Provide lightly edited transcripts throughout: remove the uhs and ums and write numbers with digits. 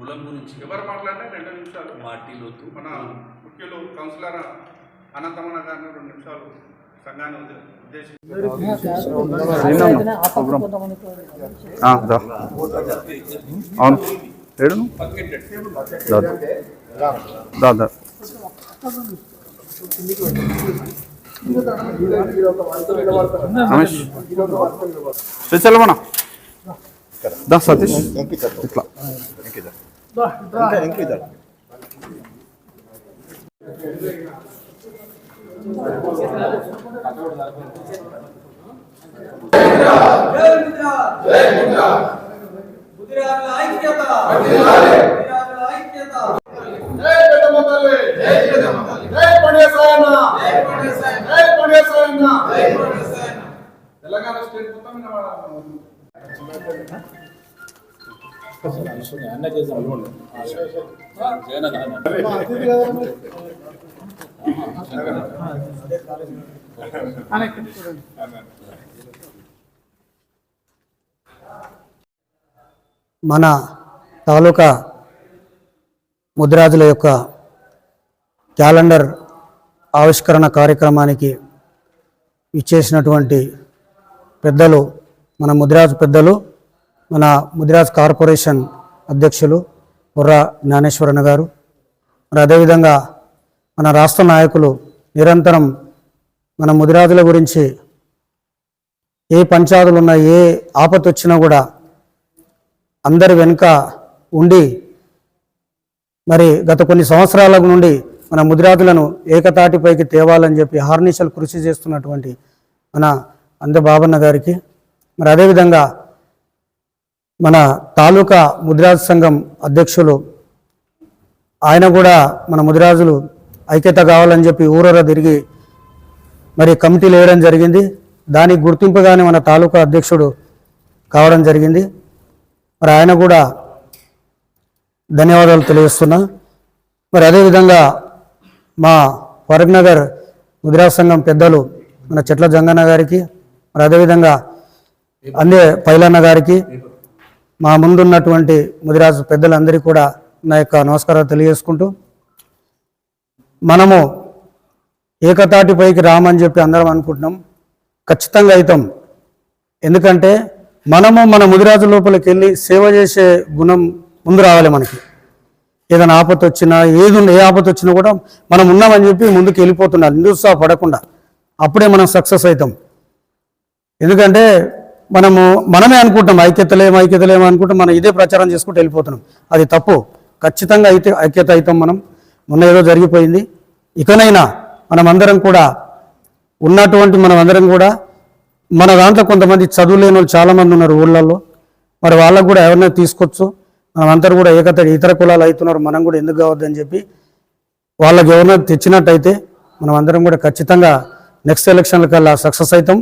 కులం గురించి ఎవరు మాట్లాడినా 2 నిమిషాలు పార్టీలోతు మన ముఖ్యులు కౌన్సిలర్ అనంతమన్న గారిని 2 నిమిషాలు సంఘాన్ని ఉద్దేశించి శ్రీశైలమణ దా సతీష్ ఇట్లా తెలంగాణ స్టేట్ మొత్తం మన తాలూకా ముదిరాజుల యొక్క క్యాలెండర్ ఆవిష్కరణ కార్యక్రమానికి ఇచ్చేసినటువంటి పెద్దలు, మన ముదిరాజు పెద్దలు, మన ముదిరాజ్ కార్పొరేషన్ అధ్యక్షులు బుర్రా జ్ఞానేశ్వరన్న గారు, మరి అదేవిధంగా మన రాష్ట్ర నాయకులు నిరంతరం మన ముదిరాజుల గురించి ఏ పంచాయతీలు ఉన్నా, ఏ ఆపత్తి వచ్చినా కూడా అందరి వెనుక ఉండి మరి గత కొన్ని సంవత్సరాల నుండి మన ముదిరాజులను ఏకతాటిపైకి తేవాలని చెప్పి హార్నిషలు కృషి చేస్తున్నటువంటి మన అంద బాబన్న గారికి, మరి అదేవిధంగా మన తాలూకా ముదిరాజు సంఘం అధ్యక్షులు ఆయన కూడా మన ముదిరాజులు ఐక్యత కావాలని చెప్పి ఊరూరా తిరిగి మరి కమిటీలు వేయడం జరిగింది. దానికి గుర్తింపుగానే మన తాలూకా అధ్యక్షుడు కావడం జరిగింది. మరి ఆయన కూడా ధన్యవాదాలు తెలియజేస్తున్నా. మరి అదేవిధంగా మా ఫరూక్ నగర్ ముదిరాజ్ సంఘం పెద్దలు మన చెట్ల జంగన్న గారికి, మరి అదేవిధంగా అందే పైలన్న గారికి, మా ముందున్నటువంటి ముదిరాజు పెద్దలందరికీ కూడా నా యొక్క నమస్కారాలు తెలియజేసుకుంటూ, మనము ఏకతాటిపైకి రామని చెప్పి అందరం అనుకుంటున్నాం. ఖచ్చితంగా అవుతాం. ఎందుకంటే మనము మన ముదిరాజు లోపలికి వెళ్ళి సేవ చేసే గుణం ముందు రావాలి. మనకి ఏదైనా ఆపత్తి వచ్చినా, ఏ ఆపత్తి వచ్చినా కూడా మనం ఉన్నామని చెప్పి ముందుకు వెళ్ళిపోతున్నారు, నిరుత్సాహపడకుండా. అప్పుడే మనం సక్సెస్ అవుతాం. ఎందుకంటే మనమే అనుకుంటాం ఐక్యతలేమో అనుకుంటాం, మనం ఇదే ప్రచారం చేసుకుంటూ వెళ్ళిపోతున్నాం. అది తప్పు. ఖచ్చితంగా ఐక్యత అవుతాం మనం. మొన్న ఏదో జరిగిపోయింది. ఇకనైనా మనమందరం కూడా మనమందరం కూడా మన దాంట్లో కొంతమంది చదువులేని వాళ్ళు చాలామంది ఉన్నారు ఊళ్ళల్లో. మరి వాళ్ళకు కూడా ఎవరినైనా తీసుకొచ్చు. మనమందరూ కూడా ఇతర కులాలు అవుతున్నారు, మనం కూడా ఎందుకు కావద్దని చెప్పి వాళ్ళకి ఎవరినైనా తెచ్చినట్టయితే మనమందరం కూడా ఖచ్చితంగా నెక్స్ట్ ఎలక్షన్ల కల్లా సక్సెస్ అవుతాం.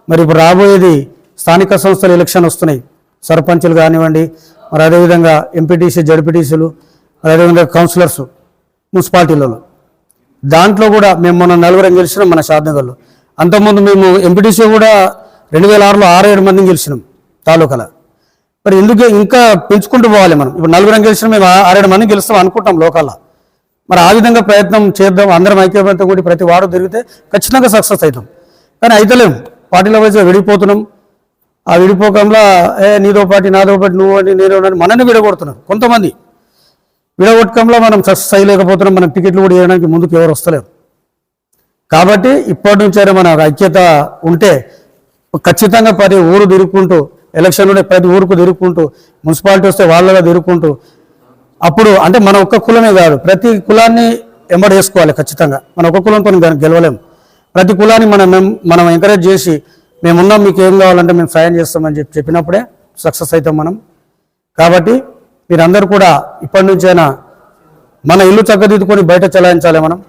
మరి ఇప్పుడు రాబోయేది స్థానిక సంస్థల ఎలక్షన్ వస్తున్నాయి. సర్పంచులు కానివ్వండి, మరి అదేవిధంగా ఎంపీటీసీ, జడ్పీటీసీలు, మరి అదేవిధంగా కౌన్సిలర్స్, మున్సిపాలిటీలలో. దాంట్లో కూడా మేము మొన్న 4 గెలిచినాం మన షాద్నగర్లో. అంతకుముందు మేము ఎంపీటీసీ కూడా 2006లో 6-7 మందిని గెలిచినాం తాలూకాలో. మరి ఎందుకు ఇంకా పెంచుకుంటూ పోవాలి మనం? ఇప్పుడు 4 గెలిచినాం, మేము 6-7 మందిని గెలుస్తాం అనుకుంటాం లోకల్లో. మరి ఆ విధంగా ప్రయత్నం చేద్దాం. అందరం ఐక్యమత్యం కూడా ప్రతి వాడు తిరిగితే ఖచ్చితంగా సక్సెస్ అవుతాం. కానీ అయితలేం. పార్టీల వైజ్గా విడిపోతున్నాం. ఆ విడిపోకంలో నీదో పార్టీ నాదో పార్టీ నువ్వు అని నేను మనల్ని విడగొడుతున్నాం. కొంతమంది విడగొట్టకంలో మనం సక్సెస్ అయ్యలేకపోతున్నాం. మనం టికెట్లు కూడా చేయడానికి ముందుకు ఎవరు వస్తలేరు. కాబట్టి ఇప్పటి నుంచే మన ఐక్యత ఉంటే ఖచ్చితంగా ప్రతి ఊరు తిరుగుకుంటూ, ఎలక్షన్ ఉంటే ప్రతి ఊరుకు తిరుగుకుంటూ, మున్సిపాలిటీ వస్తే వాళ్ళగా తిరుగుకుంటూ, అప్పుడు అంటే మన ఒక్క కులమే కాదు, ప్రతి కులాన్ని ఎంబడేసుకోవాలి. ఖచ్చితంగా మన ఒక్క కులంతో గెలవలేము. ప్రతి కులాన్ని మనం ఎంకరేజ్ చేసి మేమున్నాం, మీకు ఏం కావాలంటే మేము సాయం చేస్తామని చెప్పినప్పుడే సక్సెస్ అవుతాం మనం. కాబట్టి మీరందరూ కూడా ఇప్పటి నుంచైనా మన ఇల్లు చక్కదిద్దుకొని బయట చలాయించాలి మనం.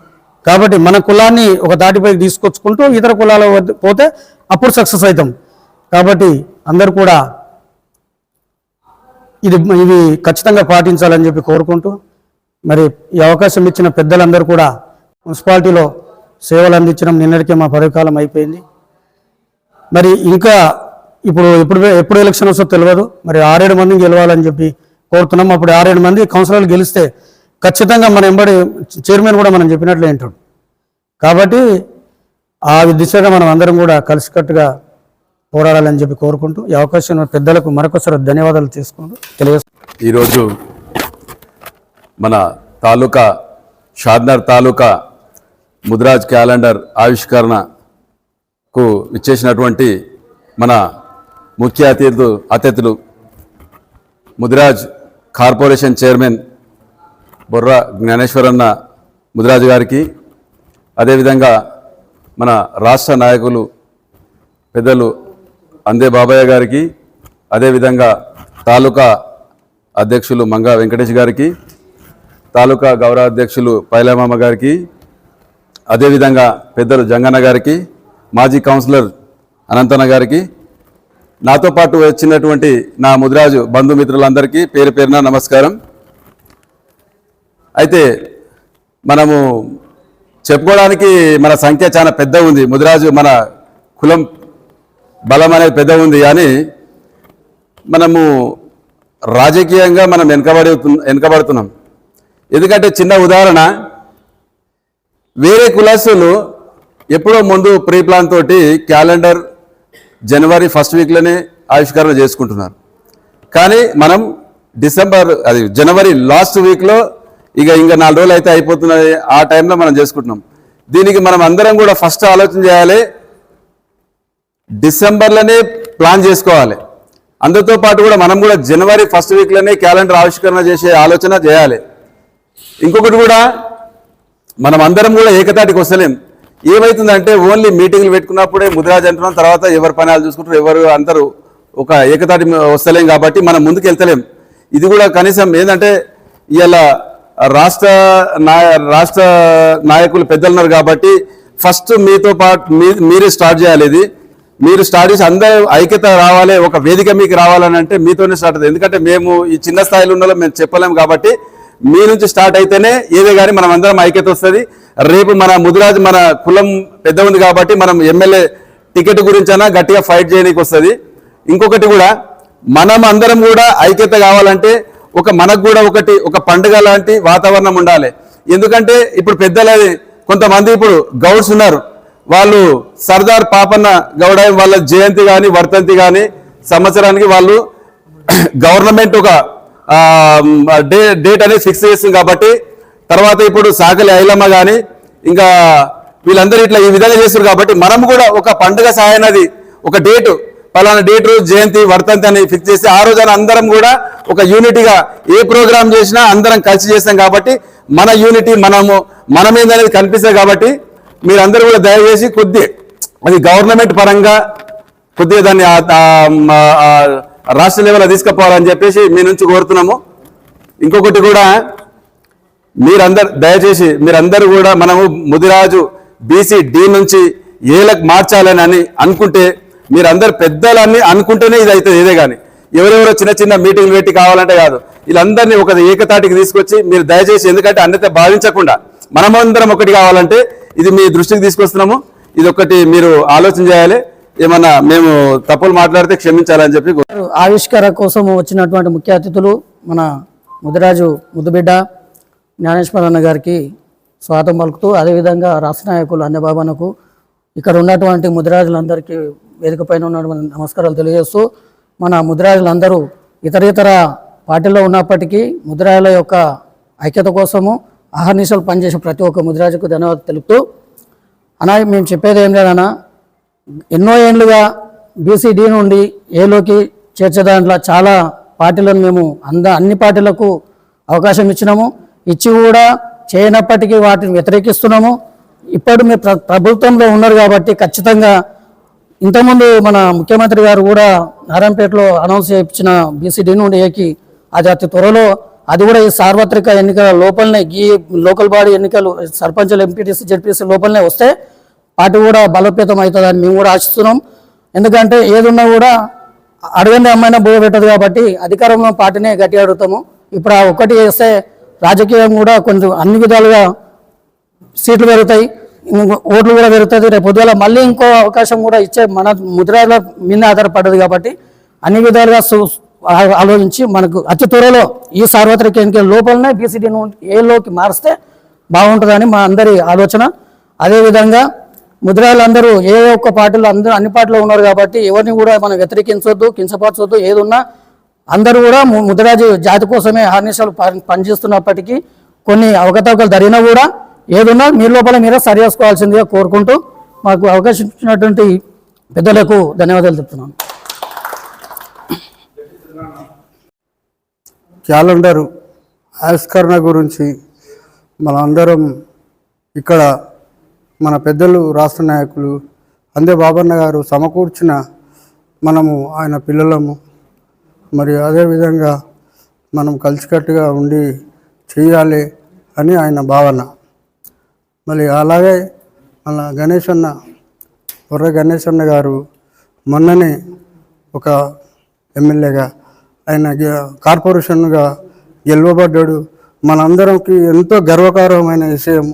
కాబట్టి మన కులాన్ని ఒక దాటిపైకి తీసుకొచ్చుకుంటూ ఇతర కులాల పోతే అప్పుడు సక్సెస్ అవుతాం. కాబట్టి అందరూ కూడా ఇవి ఖచ్చితంగా పాటించాలని చెప్పి కోరుకుంటూ, మరి ఈ అవకాశం ఇచ్చిన పెద్దలందరూ కూడా మున్సిపాలిటీలో సేవలు అందించడం నిన్నటికే మా పదవికాలం అయిపోయింది. మరి ఇంకా ఎప్పుడు ఎలక్షన్ వస్తుందో తెలియదు. మరి 6-7 మందిని గెలవాలని చెప్పి కోరుతున్నాం. అప్పుడు 6-7 మంది కౌన్సిలర్లు గెలిస్తే ఖచ్చితంగా మన ఎంబడి చైర్మన్ కూడా మనం చెప్పినట్లే వింటాడు. కాబట్టి ఆ దిశగా మనం అందరం కూడా కలిసికట్టుగా పోరాడాలని చెప్పి కోరుకుంటూ ఈ అవకాశం ఉన్న పెద్దలకు మరొకసారి ధన్యవాదాలు చేసుకుంటూ తెలియజేస్తాం. ఈరోజు మన తాలూకా షాద్నగర్ తాలూకా ముదిరాజ్ క్యాలెండర్ ఆవిష్కరణకు ఇచ్చేసినటువంటి మన ముఖ్య అతిథులు ముదిరాజ్ కార్పొరేషన్ చైర్మన్ బొర్రా జ్ఞానేశ్వరన్న ముదిరాజు గారికి, అదేవిధంగా మన రాష్ట్ర నాయకులు పెద్దలు అందే బాబయ్య గారికి, అదేవిధంగా తాలూకా అధ్యక్షులు మంగా వెంకటేష్ గారికి, తాలూకా గౌరవ అధ్యక్షులు పైలమామ గారికి, అదేవిధంగా పెద్దలు జంగన్న గారికి, మాజీ కౌన్సిలర్ అనంతన్న గారికి, నాతో పాటు వచ్చినటువంటి నా ముదిరాజు బంధుమిత్రులందరికీ పేరు పేరున నమస్కారం. అయితే మనము చెప్పుకోవడానికి మన సంఖ్య చాలా పెద్ద ఉంది, ముదిరాజు మన కులం బలం అనేది పెద్ద ఉంది. కానీ మనము రాజకీయంగా మనం వెనుకబడుతున్నాం. ఎందుకంటే చిన్న ఉదాహరణ, వేరే కులస్తులు ఎప్పుడో ముందు ప్రీ ప్లాన్ తోటి క్యాలెండర్ జనవరి 1st వీక్లోనే ఆవిష్కరణ చేసుకుంటున్నారు. కానీ మనం జనవరి లాస్ట్ వీక్లో ఇంకా 4 రోజులు అయితే అయిపోతున్నది, ఆ టైంలో మనం చేసుకుంటున్నాం. దీనికి మనం అందరం కూడా ఫస్ట్ ఆలోచన చేయాలి, డిసెంబర్లోనే ప్లాన్ చేసుకోవాలి. అందరితో పాటు కూడా మనం కూడా జనవరి 1st వీక్లోనే క్యాలెండర్ ఆవిష్కరణ చేసే ఆలోచన చేయాలి. ఇంకొకటి కూడా, మనం అందరం కూడా ఏకతాటికి వస్తలేం. ఏమవుతుందంటే ఓన్లీ మీటింగ్లు పెట్టుకున్నప్పుడే ముదిరాజ్ అంటున్నాం, తర్వాత ఎవరి పనాలు చూసుకుంటారు, ఎవరు అందరూ ఒక ఏకతాటి వస్తలేం. కాబట్టి మనం ముందుకు వెళ్తలేం. ఇది కూడా కనీసం ఏంటంటే ఇవాళ రాష్ట్ర నాయకులు పెద్దలు ఉన్నారు కాబట్టి ఫస్ట్ మీతో పాటు మీరే స్టార్ట్ చేయాలి. ఇది మీరు స్టార్ట్ చేసి అందరూ ఐక్యత రావాలి, ఒక వేదిక మీకు రావాలని అంటే మీతోనే స్టార్ట్ అవుతుంది. ఎందుకంటే మేము ఈ చిన్న స్థాయిలో ఉన్న మేము చెప్పలేము కాబట్టి మీ నుంచి స్టార్ట్ అయితేనే ఏదే కానీ మనం అందరం ఐక్యత వస్తుంది. రేపు మన ముదిరాజు మన కులం పెద్ద ఉంది కాబట్టి మనం ఎమ్మెల్యే టికెట్ గురించైనా గట్టిగా ఫైట్ చేయడానికి వస్తుంది. ఇంకొకటి కూడా, మనం అందరం కూడా ఐక్యత కావాలంటే మనకు కూడా ఒక పండుగ లాంటి వాతావరణం ఉండాలి. ఎందుకంటే ఇప్పుడు పెద్దలది కొంతమంది ఇప్పుడు గౌడ్స్ ఉన్నారు, వాళ్ళు సర్దార్ పాపన్న గౌడ వాళ్ళ జయంతి కానీ వర్ధంతి కానీ సంవత్సరానికి వాళ్ళు గవర్నమెంట్ ఒక డేట్ అనేది ఫిక్స్ చేస్తుంది. కాబట్టి తర్వాత ఇప్పుడు సాకలి ఐలమ్మ కానీ ఇంకా వీళ్ళందరూ ఇట్లా ఈ విధంగా చేస్తారు. కాబట్టి మనం కూడా ఒక పండుగ సాయనది ఒక డేటు, పలానా డేట్ రోజు జయంతి వర్ధంతి అని ఫిక్స్ చేసి ఆ రోజున అందరం కూడా ఒక యూనిటీగా ఏ ప్రోగ్రామ్ చేసినా అందరం కలిసి చేస్తాం. కాబట్టి మన యూనిటీ మనమేందనేది కనిపిస్తుంది. కాబట్టి మీరందరూ కూడా దయచేసి అది గవర్నమెంట్ పరంగా కొద్దిగా దాన్ని రాష్ట్ర లెవెల్లో తీసుకుపోవాలని చెప్పేసి మీ నుంచి కోరుతున్నాము. ఇంకొకటి కూడా, దయచేసి మీరందరూ కూడా మనము ముదిరాజు బీసీ డి నుంచి ఏలకు మార్చాలని అనుకుంటే, మీరందరూ పెద్దలన్నీ అనుకుంటేనే ఇది అవుతుంది. ఇదే కానీ ఎవరెవరో చిన్న చిన్న మీటింగ్లు పెట్టి కావాలంటే కాదు, వీళ్ళందరినీ ఒక ఏకతాటికి తీసుకొచ్చి మీరు దయచేసి, ఎందుకంటే అన్నితే భావించకుండా మనమందరం ఒకటి కావాలంటే ఇది మీ దృష్టికి తీసుకొస్తున్నాము. ఇది ఒకటి మీరు ఆలోచన చేయాలి. ఏమన్నా మేము తప్పులు మాట్లాడితే క్షమించాలని చెప్పి ఆవిష్కరణ కోసం వచ్చినటువంటి ముఖ్య అతిథులు మన ముదిరాజు ముద్దుబిడ్డ జ్ఞానేశ్వరన్న గారికి స్వాగతం పలుకుతూ, అదేవిధంగా రాష్ట్ర నాయకులు అన్నబాబన్నకు, ఇక్కడ ఉన్నటువంటి ముదిరాజులందరికీ వేదిక పైన ఉన్నటువంటి నమస్కారాలు తెలియజేస్తూ, మన ముదిరాజులందరూ ఇతర పార్టీల్లో ఉన్నప్పటికీ ముదిరాజుల యొక్క ఐక్యత కోసము అహర్నిశలు పనిచేసే ప్రతి ఒక్క ముదిరాజుకు ధన్యవాదాలు తెలుపుతూ, అన్నా మేము చెప్పేది ఏం లేదన్నా, ఎన్నో ఏళ్ళుగా బీసీడీ నుండి ఏలోకి చేర్చే దాంట్లో చాలా పార్టీలను మేము అన్ని పార్టీలకు అవకాశం ఇచ్చినాము. ఇచ్చి కూడా చేయనప్పటికీ వాటిని వ్యతిరేకిస్తున్నాము. ఇప్పుడు మీరు ప్రభుత్వంలో ఉన్నారు కాబట్టి ఖచ్చితంగా, ఇంతకుముందు మన ముఖ్యమంత్రి గారు కూడా నారాయణపేటలో అనౌన్స్ చేయించిన బీసీడీ నుండి ఏకి అది అతి త్వరలో, అది కూడా ఈ సార్వత్రిక ఎన్నికల లోపలనే, ఈ లోకల్ బాడీ ఎన్నికలు సర్పంచులు ఎంపీటీసీ జెడ్పీసీ లోపలనే వస్తే పార్టీ కూడా బలోపేతం అవుతుందని మేము కూడా ఆశిస్తున్నాం. ఎందుకంటే ఏదున్నా కూడా అడగండి అమ్మాయినా బోయ పెట్టదు కాబట్టి అధికారంలో పార్టీనే గట్టిగా అడుగుతాము. ఇప్పుడు ఆ ఒక్కటి చేస్తే రాజకీయం కూడా కొంచెం అన్ని విధాలుగా సీట్లు పెరుగుతాయి, ఓట్లు కూడా పెరుగుతుంది. రేపు పొద్దున మళ్ళీ ఇంకో అవకాశం కూడా ఇచ్చే మన ముద్రాల మీద ఆధారపడదు కాబట్టి అన్ని విధాలుగా ఆలోచించి మనకు అతి త్వరలో ఈ సార్వత్రిక ఎన్నికల లోపలనే బీసీడీని ఏలోకి మారిస్తే బాగుంటుందని మా అందరి ఆలోచన. అదేవిధంగా ముద్రాలందరూ ఏ ఒక్క పార్టీలో అందరూ అన్ని పార్టీలో ఉన్నారు కాబట్టి ఎవరిని కూడా మనం వ్యతిరేకించొద్దు, కించపరచొద్దు. ఏదున్నా అందరూ కూడా ముద్రాజు జాతి కోసమే ఆర్నిషాలు పనిచేస్తున్నప్పటికీ కొన్ని అవకతవకలు జరిగినా కూడా ఏదున్నా మీ లోపల మీరే సరి చేసుకోవాల్సిందిగా కోరుకుంటూ మాకు అవకాశం ఇచ్చినటువంటి పెద్దలకు ధన్యవాదాలు చెప్తున్నాను. క్యాలెండర్ ఆవిష్కరణ గురించి మనందరం ఇక్కడ మన పెద్దలు రాష్ట్ర నాయకులు అందే బాబన్న గారు సమకూర్చిన మనము ఆయన పిల్లలము. మరి అదేవిధంగా మనం కలిసికట్టుగా ఉండి చేయాలి అని ఆయన భావన. మరి అలాగే మన బుర్ర గణేష్ అన్న గారు మొన్ననే ఒక ఎమ్మెల్యేగా ఆయన కార్పొరేషన్గా గెలువబడ్డాడు. మనందరికి ఎంతో గర్వకారమైన విషయం.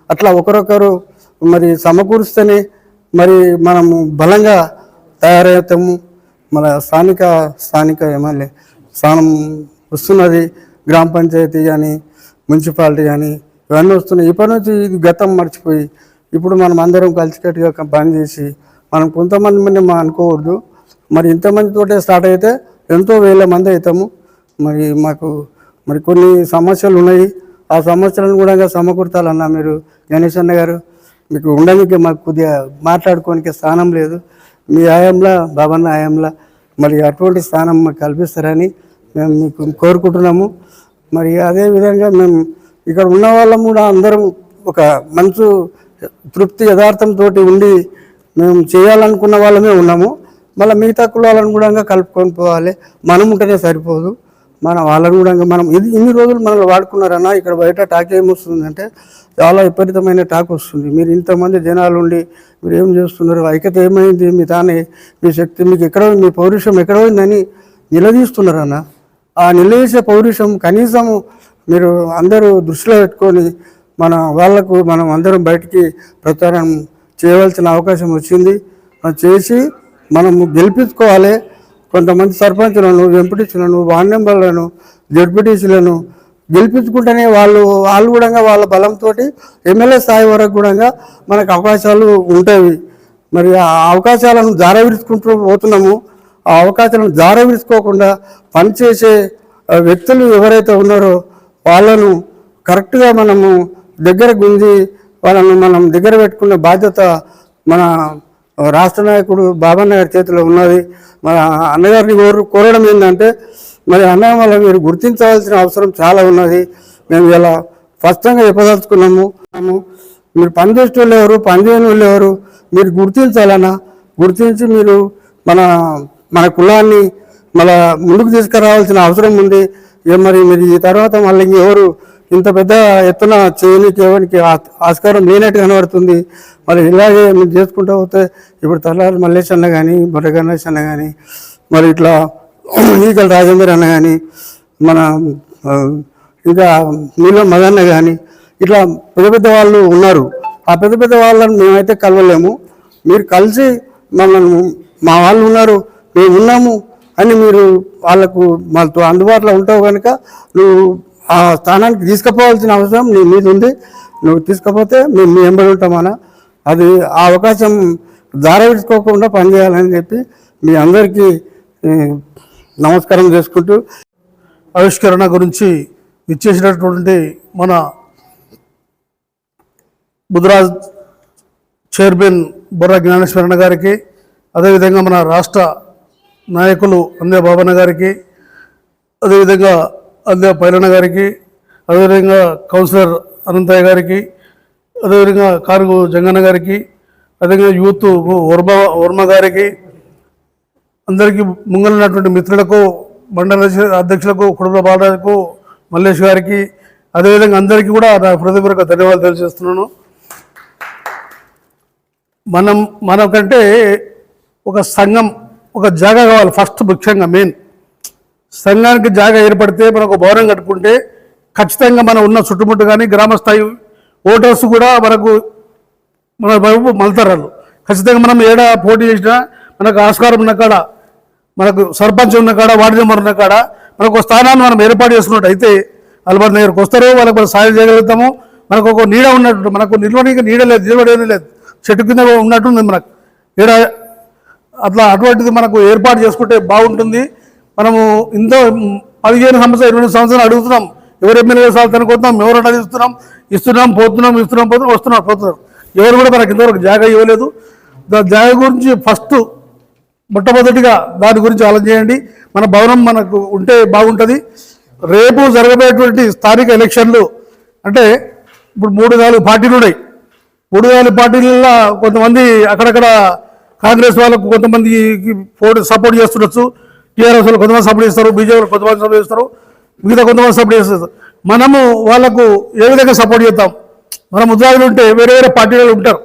అట్లా ఒకరొకరు మరి సమకూరుస్తేనే మరి మనము బలంగా తయారవుతాము. మన స్థానిక ఎమ్మెల్యే స్థానం వస్తున్నది. గ్రామ పంచాయతీ కానీ మున్సిపాలిటీ కానీ ఇవన్నీ వస్తున్నాయి. ఇప్పటి నుంచి ఇది గతం మర్చిపోయి ఇప్పుడు మనం అందరం కలిసికట్టుగా పనిచేసి మనం కొంతమంది అనుకోవద్దు. మరి ఇంతమందితోటే స్టార్ట్ అయితే ఎంతో వేల మంది అవుతాము. మాకు కొన్ని సమస్యలు ఉన్నాయి. ఆ సమస్యలను కూడా సమకూర్చాలన్నా మీరు గణేష్ అన్న గారు మీకు ఉండడానికి మాకు కొద్దిగా మాట్లాడుకోనికి స్థానం లేదు. మీ ఆయంలో బాబన్న ఆయంలో మరి అటువంటి స్థానం మాకు కల్పిస్తారని మేము మీకు కోరుకుంటున్నాము. మరి అదేవిధంగా మేము ఇక్కడ ఉన్న వాళ్ళం కూడా అందరం ఒక మంచు తృప్తి యథార్థంతో ఉండి మేము చేయాలనుకున్న వాళ్ళమే ఉన్నాము. మళ్ళీ మిగతా కులాలను కూడా కలుపుకొని పోవాలి. మనం ఉంటేనే సరిపోదు, మన వాళ్ళని కూడా మనం ఇన్ని రోజులు మనల్ని వాడుకున్నారన్నా. ఇక్కడ బయట టాక్ ఏమొస్తుందంటే చాలా విపరీతమైన టాక్ వస్తుంది. మీరు ఇంతమంది జనాలు ఉండి మీరు ఏం చేస్తున్నారు, ఐక్యత ఏమైంది, మీ శక్తి మీకు ఎక్కడో, మీ పౌరుషం ఎక్కడో ఉందని నిలదీస్తున్నారన్న. ఆ నిలదీసే పౌరుషం కనీసం మీరు అందరూ దృష్టిలో పెట్టుకొని మనం అందరం బయటికి ప్రచారం చేయవలసిన అవకాశం వచ్చింది. చేసి మనము గెలిపించుకోవాలి. కొంతమంది సర్పంచులను, ఎంపీటీసీలను, వార్డు మెంబర్లను, జడ్పీటీసీలను గెలిపించుకుంటేనే వాళ్ళు కూడా వాళ్ళ బలంతో ఎమ్మెల్యే స్థాయి వరకు కూడా మనకు అవకాశాలు ఉంటాయి. మరి ఆ అవకాశాలను జారవిడుచుకుంటూ పోతున్నాము. ఆ అవకాశాలను జారవిడుచుకోకుండా పనిచేసే వ్యక్తులు ఎవరైతే ఉన్నారో వాళ్ళను కరెక్ట్గా మనము దగ్గర గుంజి వాళ్ళను మనం దగ్గర పెట్టుకునే బాధ్యత మన రాష్ట్ర నాయకుడు బాబన్న గారి చేతిలో ఉన్నది. మన అన్నగారిని కోరడం ఏంటంటే మరి అన్న వల్ల మీరు గుర్తించవలసిన అవసరం చాలా ఉన్నది. మేము ఇలా స్పష్టంగా చెప్పదలుచుకున్నాము. మీరు పనిచేసే వాళ్ళు ఎవరు, పనిచేయని వాళ్ళు ఎవరు, మీరు గుర్తించాలన్నా. గుర్తించి మీరు మన కులాన్ని మళ్ళా ముందుకు తీసుకురావాల్సిన అవసరం ఉంది. మరి మీరు ఈ తర్వాత మళ్ళీ ఎవరు ఇంత పెద్ద ఎత్తున చేయడానికి ఎవరికి ఆస్కారం లేనట్టు కనబడుతుంది. మరి ఇలాగే మీరు చేసుకుంటూ పోతే ఇప్పుడు తల్లారి మల్లేష్ అన్న కానీ, బుర్ర గణేష్ అన్న కానీ, మరి ఇట్లా ఈకల రాజేందర్ అన్న కానీ, మన ఇంకా నీలో మదన్న కానీ, ఇట్లా పెద్ద వాళ్ళు ఉన్నారు. ఆ పెద్ద వాళ్ళని మేమైతే కలవలేము. మీరు కలిసి మా వాళ్ళు ఉన్నారు, మేము ఉన్నాము అని మీరు వాళ్ళతో అందుబాటులో ఉంటావు కనుక నువ్వు ఆ స్థానానికి తీసుకుపోవాల్సిన అవసరం నీ మీద ఉంది. నువ్వు తీసుకపోతే మేము మీ వెంబడి ఉంటామన్నా. అది ఆ అవకాశం జారవిడుచుకోకుండా పనిచేయాలని చెప్పి మీ అందరికీ నమస్కారం చేసుకుంటూ ఆవిష్కరణ గురించి ఇచ్చేసినటువంటి మన బుధరాజ్ చైర్మన్ బుర్ర జ్ఞానేశ్వరన్న గారికి, అదేవిధంగా మన రాష్ట్ర నాయకులు అందే బాబన్న గారికి, అదేవిధంగా అందే పైలన్న గారికి, అదేవిధంగా కౌన్సిలర్ అనంతయ్య గారికి, అదేవిధంగా కారుగు జంగన్న గారికి, అదేవిధంగా యూత్ వర్మ గారికి, అందరికీ ముంగలున్నటువంటి మిత్రులకు, మండల అధ్యక్షులకు, కుటుంబ బాలకు, మల్లేష్ గారికి, అదేవిధంగా అందరికీ కూడా నా హృదయపూర్వక ధన్యవాదాలు తెలియజేస్తున్నాను. మనకంటే ఒక సంఘం, ఒక జాగా కావాలి ఫస్ట్. ముఖ్యంగా మెయిన్ సంఘానికి జాగా ఏర్పడితే మనకు భవనం కట్టుకుంటే ఖచ్చితంగా మనం ఉన్న చుట్టుముట్టు కానీ గ్రామస్థాయి ఓటర్స్ కూడా మన వైపు మలుతారు. ఖచ్చితంగా మనం ఏడా పోటీ చేసినా మనకు ఆస్కారం ఉన్న కాడ మనకు సర్పంచ్ ఉన్న కాడ, వార్డు మెంబర్ ఉన్న కాడ మనకు ఒక స్థానాన్ని మనం ఏర్పాటు చేసుకున్నట్టు అయితే వాళ్ళు మన దగ్గరకు వస్తారు, వాళ్ళకి మనం సాయం చేయగలుగుతాము. మనకు ఒక నీడ ఉన్నట్టు, మనకు నిల్వడానికి నీడ లేదు, నిలబడేది లేదు, చెట్టు కింద ఉన్నట్టుంది మనకు ఈడ. అట్లా అటువంటిది మనకు ఏర్పాటు చేసుకుంటే బాగుంటుంది. మనము ఇంతో 15 సంవత్సరాలు 20 సంవత్సరాలు అడుగుతున్నాం, ఎవరు ఎమ్మెల్యే సాగుతానికి పోతున్నాం, ఎవరు అన్నది ఇస్తున్నాం పోతున్నాం వస్తున్నాం పోతున్నారు. ఎవరు కూడా మనకి ఇంతవరకు జాగా ఇవ్వలేదు. జాగా గురించి ఫస్ట్ మొట్టమొదటిగా దాని గురించి ఆలోచన చేయండి. మన భవనం మనకు ఉంటే బాగుంటుంది. రేపు జరగబోయేటువంటి స్థానిక ఎలక్షన్లు అంటే ఇప్పుడు 3-4 పార్టీలు ఉన్నాయి. 3-4 పార్టీలలో కొంతమంది అక్కడక్కడ కాంగ్రెస్ వాళ్ళకు కొంతమందికి సపోర్ట్ చేస్తుండొచ్చు, టీఆర్ఎస్ వాళ్ళు కొంతమంది సపోర్ట్ చేస్తారు, బీజేపీ వాళ్ళు కొంతమంది సపోర్ట్ చేస్తారు, మిగతా కొంతమంది సపోర్ట్ చేస్తారు. మనము వాళ్ళకు ఏ విధంగా సపోర్ట్ చేద్దాం? మన ముద్రాజులు ఉంటే వేరే వేరే పార్టీలు ఉంటారు.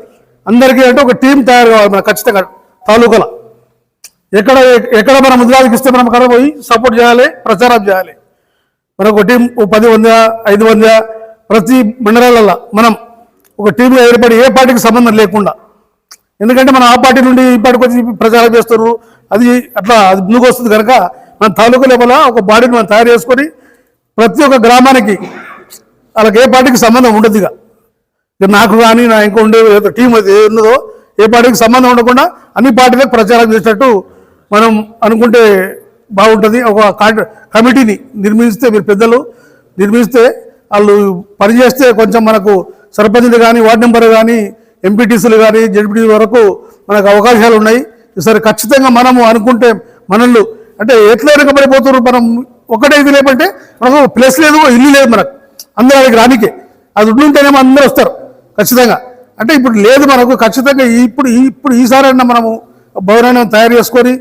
అందరికీ అంటే ఒక టీం తయారు కావాలి మన ఖచ్చితంగా. తాలూకాల ఎక్కడ మన ముద్రాజుకి ఇస్తే మనం అక్కడ పోయి సపోర్ట్ చేయాలి, ప్రచారం చేయాలి. మనకు ఒక టీం 10 మంది 5 మంది ప్రతి మండలాలలో మనం ఒక టీంగా ఏర్పడి ఏ పార్టీకి సంబంధం లేకుండా, ఎందుకంటే మనం ఆ పార్టీ నుండి ఈ పార్టీకి వచ్చి ప్రచారం చేస్తారు, అది అట్లా అది ముందుకు వస్తుంది కనుక మన తాలూకా లోపల ఒక బాడీని మనం తయారు చేసుకొని ప్రతి ఒక్క గ్రామానికి వాళ్ళకి ఏ పార్టీకి సంబంధం ఉండదు. ఇక నాకు కానీ నా ఇంకా ఉండే టీం అది ఉన్నదో ఏ పార్టీకి సంబంధం ఉండకుండా అన్ని పార్టీలకు ప్రచారం చేసినట్టు మనం అనుకుంటే బాగుంటుంది. ఒక కమిటీని నిర్మిస్తే, మీరు పెద్దలు నిర్మిస్తే వాళ్ళు పనిచేస్తే కొంచెం మనకు సర్పంచ్లు కానీ, వార్డు మెంబర్ కానీ, ఎంపీటీసీలు కానీ, జడ్పీటీ వరకు మనకు అవకాశాలు ఉన్నాయి. ఈసారి ఖచ్చితంగా మనము అనుకుంటే మనల్ని అంటే ఎట్లా వెనకబడిపోతున్నారు. మనం ఒకటే ఇది లేదంటే మనకు ప్లేస్ లేదు, ఇల్లు లేదు, మనకు అందరూ అడిగి రానికే. అది ఉంటేనేమో అందరూ వస్తారు ఖచ్చితంగా. అంటే ఇప్పుడు లేదు మనకు. ఖచ్చితంగా ఇప్పుడు ఈసారైనా మనము భవనాన్ని తయారు చేసుకొని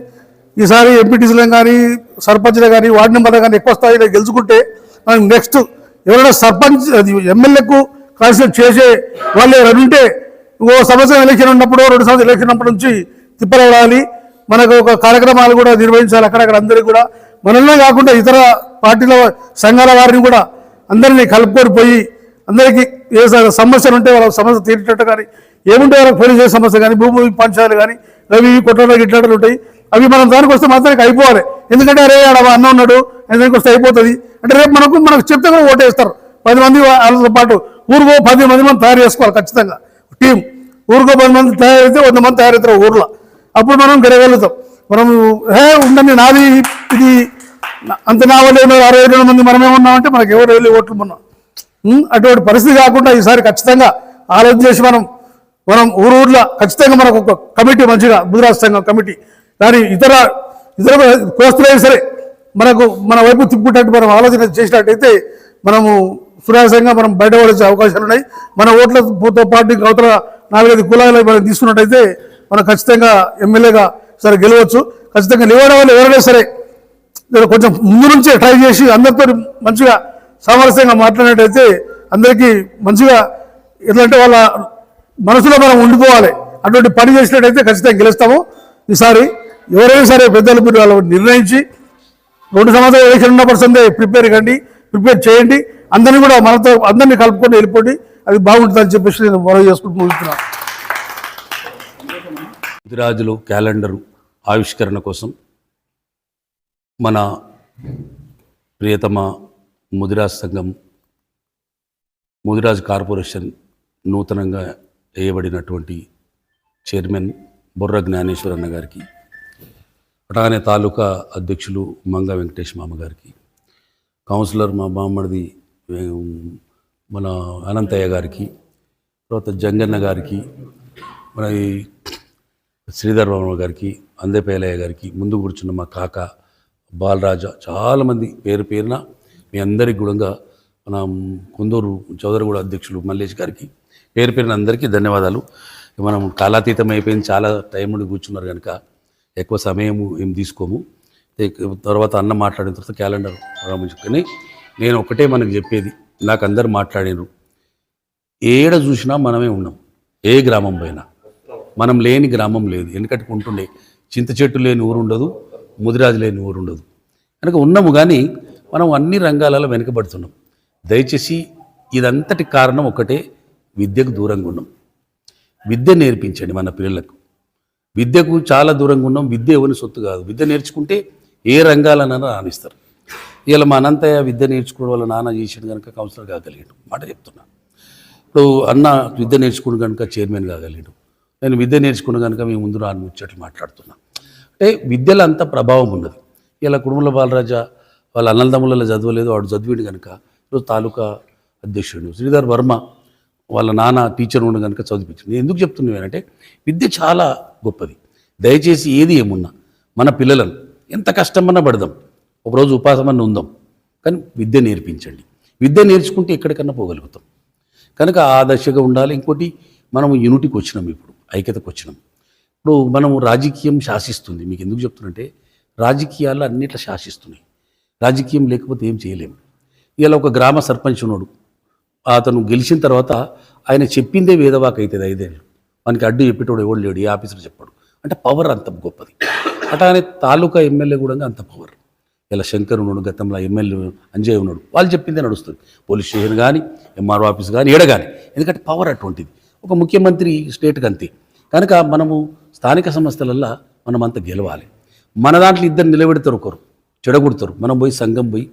ఈసారి ఎంపీటీసీలు కానీ, సర్పంచ్లు కానీ, వార్డు మెంబర్లు కానీ ఎక్కువ స్థాయిలో గెలుచుకుంటే మనం నెక్స్ట్ ఎవరైనా సర్పంచ్ అది ఎమ్మెల్యేకు కాన్స్టిట్యూట్ చేసే వాళ్ళు ఎవరైనా ఉంటే ఓ సంవత్సరం ఎలక్షన్ ఉన్నప్పుడు 2 సంవత్సరాలు ఎలక్షన్ ఉన్నప్పటి నుంచి తిప్పలవడాలి. మనకు ఒక కార్యక్రమాలు కూడా నిర్వహించాలి అక్కడక్కడ అందరికీ కూడా. మనల్నే కాకుండా ఇతర పార్టీల సంఘాల వారిని కూడా అందరినీ కలుపుకొని పోయి అందరికీ ఏ సమస్యలు ఉంటే వాళ్ళ సమస్య తీర్చేటట్టు కానీ, ఏముంటే వాళ్ళకి పోలీసు సమస్య కానీ, భూమి పంచాలు కానీ, అవి కొట్టలు గిట్టలు ఉంటాయి. అవి మనం దానికి వస్తే మాత్రానికి అయిపోవాలి. ఎందుకంటే అరే ఆడ అన్న ఉన్నాడు దానికి వస్తే అయిపోతుంది అంటే రేపు మనకు చెప్తే కూడా ఓటేస్తారు 10 మంది. వాళ్ళతో పాటు ఊరికో 10 మంది మనం తయారు చేసుకోవాలి ఖచ్చితంగా. టీం ఊరికో 10 మంది తయారైతే 100 మంది తయారవుతారు ఊర్లో. అప్పుడు మనం గెలగలుగుతాం. మనం ఉండండి నాది ఇది అంత నా వాళ్ళు 62 మంది మనమే ఉన్నామంటే మనకు ఎవరు వెళ్ళి ఓట్లు ఉన్నాం. అటువంటి పరిస్థితి కాకుండా ఈసారి ఖచ్చితంగా ఆలోచన చేసి మనం ఊర్లో ఖచ్చితంగా మనకు ఒక కమిటీ మంచిగా ముదిరాజ్ సంఘం కమిటీ కానీ ఇతర కోస్తులైనా సరే మనకు మన వైపు తిప్పుకుంటట్టు మనం ఆలోచన చేసినట్టయితే మనము సునాయాసంగా మనం బయటపడే అవకాశాలు ఉన్నాయి. మన ఓట్లతో పాటు అవతల 4-5 కులాలు మనం తీసుకున్నట్టయితే మనం ఖచ్చితంగా ఎమ్మెల్యేగా సరే గెలవచ్చు. ఖచ్చితంగా నిలవడం వల్ల ఎవరైనా సరే కొంచెం ముందు నుంచే ట్రై చేసి అందరితో మంచిగా సామరస్యంగా మాట్లాడినట్టయితే అందరికీ మంచిగా ఎట్లంటే వాళ్ళ మనసులో మనం ఉండిపోవాలి. అటువంటి పని చేసినట్టయితే ఖచ్చితంగా గెలుస్తాము. ఈసారి ఎవరైనా సరే పెద్దలు మీరు వాళ్ళు నిర్ణయించి 2 సంవత్సరాలు ఎలక్షన్ ఉన్నప్పుడు సందే ప్రిపేర్ చేయండి. అందరినీ కూడా మనతో అందరినీ కలుపుకొని వెళ్ళిపోండి. అది బాగుంటుందని చెప్పేసి నేను మనవి చేసుకుంటూ ముగిస్తున్నాను. ముదిరాజులు క్యాలెండరు ఆవిష్కరణ కోసం మన ప్రియతమ ముదిరాజ్ సంఘం ముదిరాజ్ కార్పొరేషన్ నూతనంగా వేయబడినటువంటి చైర్మన్ బొర్ర జ్ఞానేశ్వర్ అన్న గారికి, అటానే తాలూకా అధ్యక్షులు మంగ వెంకటేష్ మామ గారికి, కౌన్సిలర్ మా బామ్మడిది మన అనంతయ్య గారికి, తర్వాత జంగన్న గారికి, మన శ్రీధర్ వర్మ గారికి, అందేపేలయ్య గారికి, ముందు కూర్చున్న మా కాక బాలరాజా, చాలామంది పేరున మీ అందరికి కూడా మన కుందూరు చౌదరిగూడ అధ్యక్షులు మల్లేష్ గారికి పేరున అందరికీ ధన్యవాదాలు. మనం కాలాతీతం అయిపోయింది, చాలా టైం నుండి కూర్చున్నారు కనుక ఎక్కువ సమయం ఏం తీసుకోము. తర్వాత అన్న మాట్లాడిన తర్వాత క్యాలెండర్ ప్రారంభించుకొని నేను ఒకటే మనకు చెప్పేది, నాకు అందరు మాట్లాడినారు, ఏడ చూసినా మనమే ఉన్నాం. ఏ గ్రామం పోయినా మనం లేని గ్రామం లేదు. ఎందుకంటే ఉంటుండే చింత చెట్టు లేని ఊరు ఉండదు, ముదిరాజు లేని ఊరు ఉండదు కనుక ఉన్నాము. కానీ మనం అన్ని రంగాలలో వెనుకబడుతున్నాం. దయచేసి ఇదంతటి కారణం ఒకటే, విద్యకు దూరంగా ఉన్నాం. విద్య నేర్పించండి మన పిల్లలకు. విద్యకు చాలా దూరంగా ఉన్నాం. విద్య ఎవరి సొత్తు కాదు. విద్య నేర్చుకుంటే ఏ రంగాలనైనా రాణిస్తారు. ఇలా మా అనంతయ్య విద్య నేర్చుకోవడం వల్ల నాన్న చేసాడు కనుక కౌన్సిలర్ కాగలిగాడు, మాట చెప్తున్నా. ఇప్పుడు అన్న విద్య నేర్చుకుని కనుక చైర్మన్ కాగలిగాడు. నేను విద్య నేర్చుకున్న కనుక మేము ముందు రాని ముచ్చట్లు మాట్లాడుతున్నా. అంటే విద్యలో అంత ప్రభావం ఉన్నది. ఇలా కుడుముల బాలరాజా వాళ్ళ అన్నదమ్ములలో చదవలేదు, వాడు చదివాడు కనుక ఈరోజు తాలూకా అధ్యక్షుడు. శ్రీధర్ వర్మ వాళ్ళ నాన్న టీచర్ ఉండి కనుక చదివించింది. నేను ఎందుకు చెప్తున్నానంటే విద్య చాలా గొప్పది. దయచేసి ఏది ఏమున్నా మన పిల్లలను ఎంత కష్టమన్నా పడదాం, ఒకరోజు ఉపాసమన్నా ఉందాం, కానీ విద్య నేర్పించండి. విద్య నేర్చుకుంటే ఎక్కడికన్నా పోగలుగుతాం. కనుక ఆ దశగా ఉండాలి. ఇంకోటి మనము యూనిటీకి వచ్చినాం, ఇప్పుడు ఐక్యతకు వచ్చినాం. ఇప్పుడు మనము రాజకీయం శాసిస్తుంది. మీకు ఎందుకు చెప్తున్నంటే రాజకీయాలు అన్నిట్లో శాసిస్తున్నాయి. రాజకీయం లేకపోతే ఏం చేయలేము. ఇలా ఒక గ్రామ సర్పంచ్ ఉన్నాడు, అతను గెలిచిన తర్వాత ఆయన చెప్పిందే వేదవాక్ అవుతుంది 5 ఏళ్ళు. మనకి అడ్డు చెప్పేటోడు ఎవడు లేడు, ఏ ఆఫీసర్ చెప్పాడు. అంటే పవర్ అంత గొప్పది. అట్లానే తాలూకా ఎమ్మెల్యే కూడా అంత పవర్. ఇలా శంకర్ ఉన్నాడు, గతంలో ఎమ్మెల్యే అంజయ్ ఉన్నాడు, వాళ్ళు చెప్పిందే నడుస్తుంది. పోలీస్ స్టేషన్ కానీ ఎంఆర్ఓ ఆఫీస్ కానీ ఏడ కానీ, ఎందుకంటే పవర్ అటువంటిది. ఒక ముఖ్యమంత్రి స్టేట్కి అంతే. కనుక మనము స్థానిక సంస్థలల్లో మనం అంతా గెలవాలి. మన దాంట్లో ఇద్దరు నిలబెడతారు, ఒకరు చెడగొడతారు. మనం పోయి సంఘం పోయి